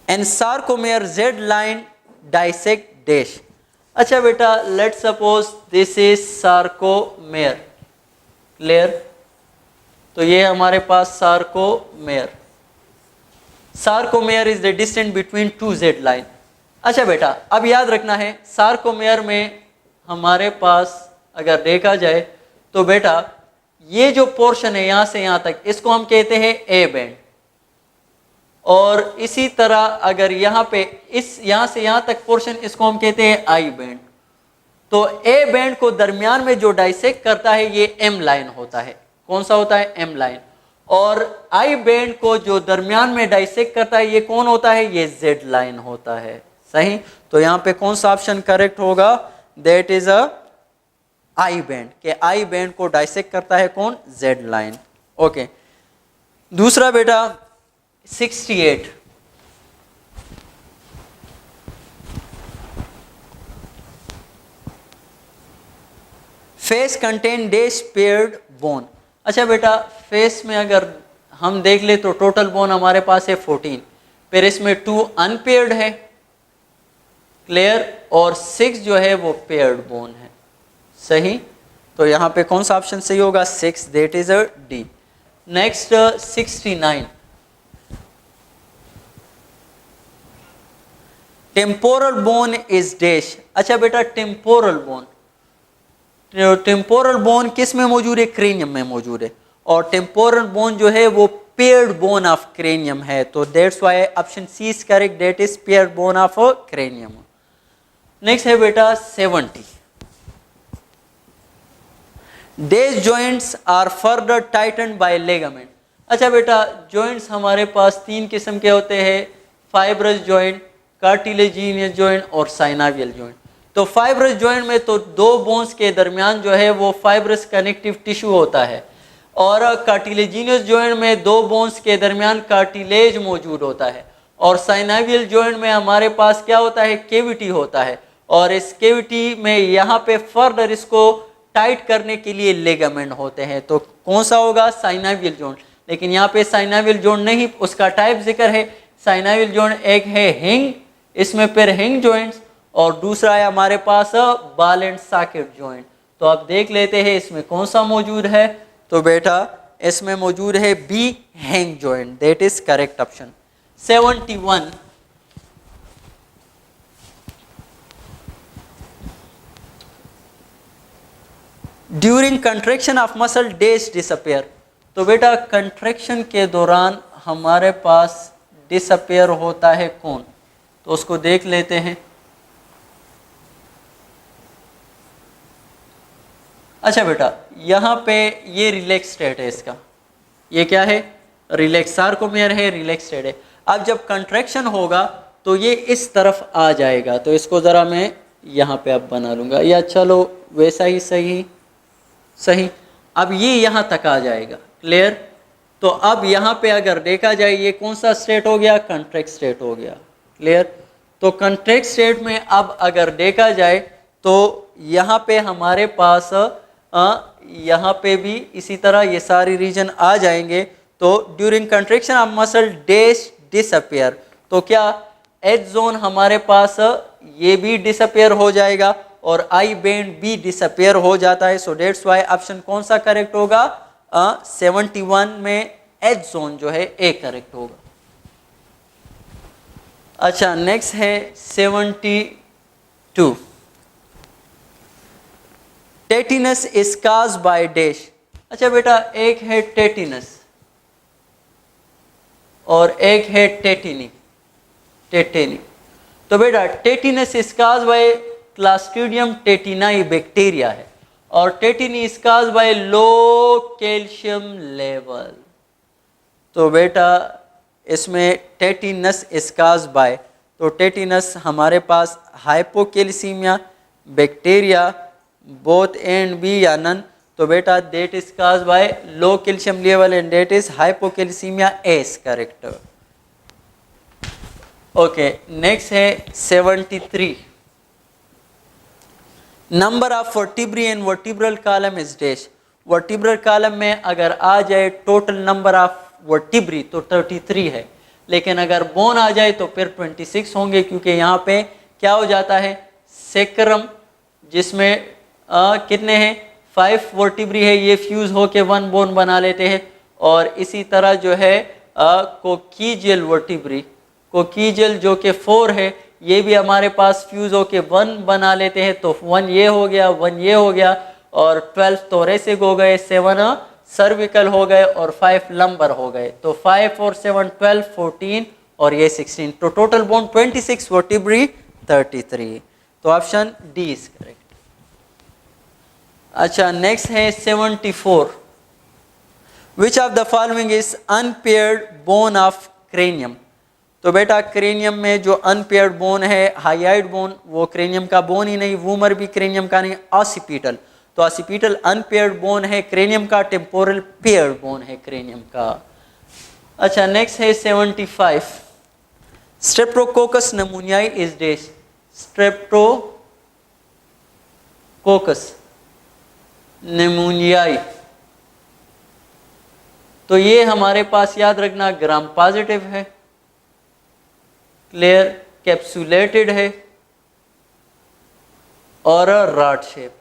And sarcomere Z line dissect dash. अच्छा बेटा let suppose this is sarcomere. Clear? तो ये हमारे पास sarcomere. Sarcomere is the distance between 2 Z line. अच्छा बेटा, अब याद रखना है सार्कोमेयर में हमारे पास अगर देखा जाए तो बेटा ये जो पोर्शन है यहाँ से यहाँ तक, इसको हम कहते हैं ए बैंड। और इसी तरह अगर यहाँ पे इस यहाँ से यहाँ तक पोर्शन, इसको हम कहते हैं आई बैंड। तो ए बैंड को दरमियान में जो डाइसेक्ट करता है ये एम लाइन होता है। कौन सा होता है? M line. और आई बैंड को जो दरमियान में डाइसेक्ट करता है ये कौन होता है? ये जेड लाइन होता है। सही। तो यहाँ पे कौन सा ऑप्शन करेक्ट होगा? That is a I band, के आई बैंड को डाइसेक्ट करता है कौन? Z line. ओके। दूसरा बेटा 68, face contain dash paired bone. अच्छा बेटा, फेस में अगर हम देख ले तो टोटल बोन हमारे पास है 14, फिर इसमें 2 अनपेयर्ड है, क्लियर, और 6 जो है वो पेयर्ड बोन है। सही। तो यहाँ पे कौन सा ऑप्शन सही होगा? 6, that is a D. Next 69, temporal bone is dash. अच्छा बेटा, टेम्पोरल बोन, टेम्पोरल बोन किस में मौजूद है? क्रेनियम में मौजूद है। और टेम्पोरल बोन जो है वो पेयर्ड बोन ऑफ क्रेनियम है। तो that's why option C is correct, that is paired bone of cranium. Next है बेटा 70, these joints are further tightened by ligament. अच्छा बेटा, जॉइंट्स हमारे पास 3 किस्म के होते हैं, फाइब्रस जॉइंट, कार्टिलेजिनियस जॉइंट और साइनावियल जॉइंट। तो फाइब्रस जॉइंट में तो 2 बोन्स के दरमियान जो है वो फाइब्रस कनेक्टिव टिश्यू होता है, और कार्टिलेजिनियस जॉइंट में 2 बोन्स के दरमियान कार्टिलेज मौजूद होता है, और साइनावियल जॉइंट में हमारे पास क्या होता है? केविटी होता है, और इस केविटी में यहाँ पे फर्दर इसको टाइट करने के लिए लिगामेंट होते हैं। तो कौन सा होगा? साइनावियल जॉइंट। लेकिन यहाँ पे साइनावियल जॉइंट नहीं, उसका टाइप जिक्र है। साइनावियल जॉइंट एक है हिंग, इसमें फिर हिंग जॉइंट्स, और दूसरा है हमारे पास बॉल एंड सॉकेट जॉइंट। तो आप देख लेते हैं इसमें कौन सा मौजूद है। तो बेटा इसमें मौजूद है बी, हिंग joint, that is correct option. 71, during contraction of muscle dash disappear. तो बेटा कंट्रैक्शन के दौरान हमारे पास डिसअपियर होता है कौन? तो उसको देख लेते हैं। अच्छा बेटा, यहाँ पे ये रिलैक्स स्टेट है इसका, ये क्या है? रिलैक्स, सार्कोमेयर है, रिलैक्स स्टेट है। अब जब कंट्रैक्शन होगा तो ये इस तरफ आ जाएगा। तो इसको ज़रा मैं यहाँ पे अब बना लूँगा, या चलो वैसा ही सही। सही। अब ये यहाँ तक आ जाएगा, क्लियर। तो अब यहाँ पे अगर देखा जाए ये कौन सा स्टेट हो गया? कंट्रैक्ट स्टेट हो गया, क्लियर। तो कंट्रैक्ट स्टेट में अब अगर देखा जाए तो यहाँ पे हमारे पास यहाँ पे भी इसी तरह ये सारी रीजन आ जाएंगे। तो during contraction of muscle dash disappear, तो क्या एज जोन हमारे पास ये भी डिसअपियर हो जाएगा, और आई बैंड भी डिसअपियर हो जाता है। सो डेट्स वाई ऑप्शन कौन सा करेक्ट होगा? 71 में एज जोन जो है ए करेक्ट होगा। अच्छा, नेक्स्ट है 72, टेटिनस इज काज्ड बाय डैश। अच्छा बेटा, एक है टेटिनस और एक है टेटिनी, टेटेनी। तो बेटा tetanus is caused by Clostridium tetani bacteria है, और tetany is caused by low calcium level. तो बेटा इसमें टेटिनस इज काज्ड बाय, तो टेटिनस हमारे पास hypocalcemia bacteria, both and B या नन। तो बेटा that is caused by low calcium level and that is hypocalcemia is correct. Okay, next है 73, number of vertebrae and vertebral column is dash. Vertebral column में अगर आ जाए टोटल नंबर ऑफ वर्टिब्री तो 33 है, लेकिन अगर बोन आ जाए तो फिर 26 होंगे, क्योंकि यहाँ पे क्या हो जाता है? सेक्रम, जिसमें कितने हैं? 5 वर्टिब्री है, ये फ्यूज होके 1 बोन बना लेते हैं, और इसी तरह जो है कोकीजियल वर्टिब्री, कोकीजियल जो कि 4 है, ये भी हमारे पास फ्यूज होके 1 बना लेते हैं, तो 1 ये हो गया, 1 ये हो गया, और 12 थोरेसिक हो गए, 7 सर्विकल हो गए, और 5 लंबर हो गए। तो 5 और 7 12, 14 और ये 16, तो टोटल बोन 26, वर्टिब्री 33। तो ऑप्शन डी इज करेक्ट। अच्छा, नेक्स्ट है 74। विच of the following is unpaired bone of cranium. तो बेटा क्रेनियम में जो अनपेयर्ड बोन है, हाइयाइड बोन, वो क्रेनियम का बोन ही नहीं, वूमर भी क्रेनियम का नहीं, ऑसिपिटल। तो ऑसिपिटल अनपेयर्ड बोन है क्रेनियम का, टेम्पोरल पेयर्ड बोन है क्रेनियम का। अच्छा, नेक्स्ट है 75। Streptococcus निमोनियाई is dash. स्ट्रेप्टोकोकस निमोनियाई, तो ये हमारे पास याद रखना ग्राम पॉजिटिव है, क्लियर, कैप्सुलेटेड है और रॉड शेप।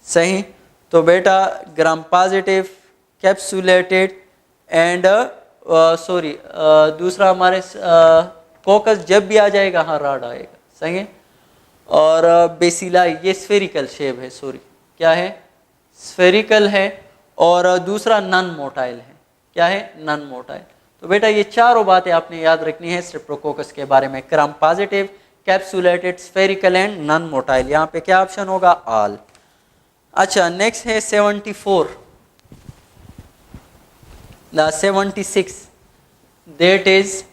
सही, तो बेटा gram positive, capsulated and sorry दूसरा हमारे कोकस जब भी आ जाएगा, हाँ रॉड आएगा। सही है, और बेसिलाई ये स्फेरिकल शेप है, सॉरी क्या है, स्फेरिकल है, और दूसरा नॉन मोटाइल है। क्या है, नॉन मोटाइल। तो बेटा ये चारों बातें आपने याद रखनी है स्ट्रेप्टोकोकस के बारे में, gram positive, capsulated, spherical and non motile. यहाँ पे क्या ऑप्शन होगा, ऑल। अच्छा, नेक्स्ट है 74, 76, that is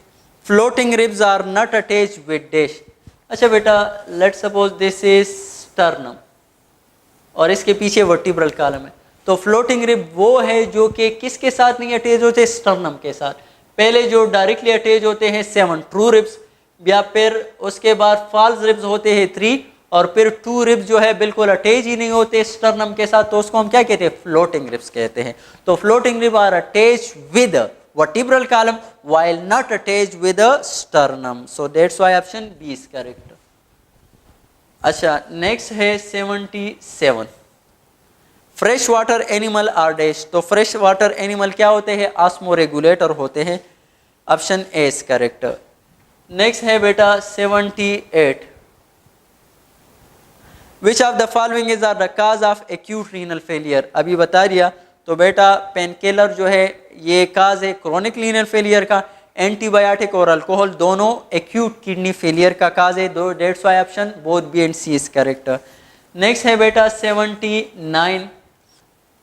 floating ribs are not attached with dash. अच्छा बेटा, let suppose this is sternum और इसके पीछे वर्टिब्रल कॉलम है, तो फ्लोटिंग रिब वो है जो कि किसके साथ नहीं अटैच होते, स्टर्नम के साथ। पहले जो डायरेक्टली अटैच होते हैं 7 ट्रू रिब्स, या फिर उसके बाद फॉल्स रिब्स होते हैं 3, और फिर 2 रिब्स जो है बिल्कुल अटैच ही नहीं होते स्टर्नम के साथ, तो उसको हम क्या कहते हैं, फ्लोटिंग रिब्स कहते हैं। तो floating rib are attach with vertebral column while not attached with a sternum, so that's why option B is correct। अच्छा, नेक्स्ट है 77। Fresh water animal are dash. तो फ्रेश वाटर एनिमल क्या होते हैं, ऑस्मोरेगुलेटर होते हैं। Option A is correct. Next है बेटा 78। Which of the following is are the cause of acute renal failure. अभी बता दिया, तो बेटा पेनकिलर जो है ये काज है क्रोनिक रीनल फेलियर का, एंटीबायोटिक और अल्कोहल दोनों एक्यूट किडनी फेलियर का काज है। दो that's why option both B and C is correct. Next है बेटा 79।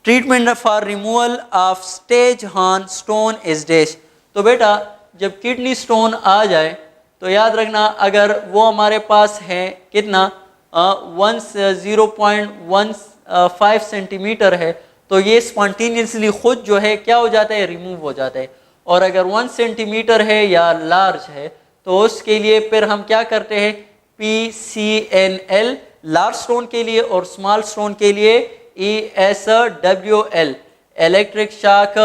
Treatment for removal of staghorn stone is dash. तो बेटा जब किडनी स्टोन आ जाए तो याद रखना, अगर वो हमारे पास है कितना 0.15 सेंटीमीटर है, तो ये स्पॉन्टेनियसली खुद जो है क्या हो जाता है, रिमूव हो जाता है। और अगर 1 सेंटीमीटर है या लार्ज है तो उसके लिए फिर हम क्या करते हैं, PCNL लार्ज स्टोन के लिए, और स्मॉल स्टोन के लिए ESWL electric shock,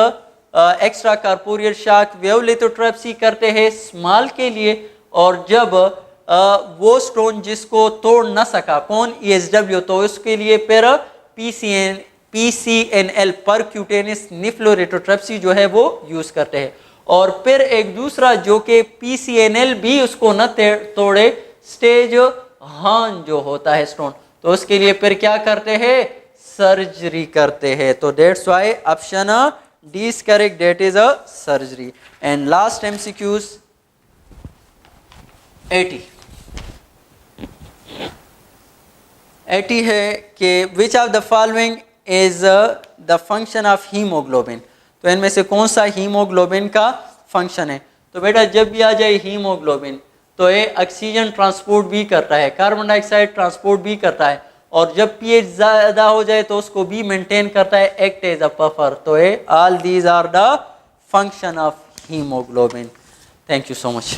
extra corporeal shock, wave lithotripsy करते हैं स्मॉल के लिए। और जब वो स्टोन जिसको तोड़ ना सका, कौन, ESW, तो उसके लिए फिर PCNL परक्यूटेनियस निफ्लोरेटोट्रिप्सी जो है वो यूज करते हैं। और फिर एक दूसरा जो कि PCNL भी उसको न तोड़े, स्टेज हॉर्न जो होता है स्टोन, तो उसके लिए फिर क्या करते हैं, सर्जरी करते हैं। तो that's why option D is correct, that is a surgery. And last MCQs 80 है कि which of the following is the function of haemoglobin. तो इनमें से कौन सा हीमोग्लोबिन का फंक्शन है। तो बेटा जब भी आ जाए हीमोग्लोबिन तो ये ऑक्सीजन ट्रांसपोर्ट भी करता है, कार्बन डाइऑक्साइड ट्रांसपोर्ट भी करता है, और जब pH ज़्यादा हो जाए तो उसको भी मेंटेन करता है, एक्ट एज अ बफर। तो ये all these are the function of haemoglobin. Thank you so much.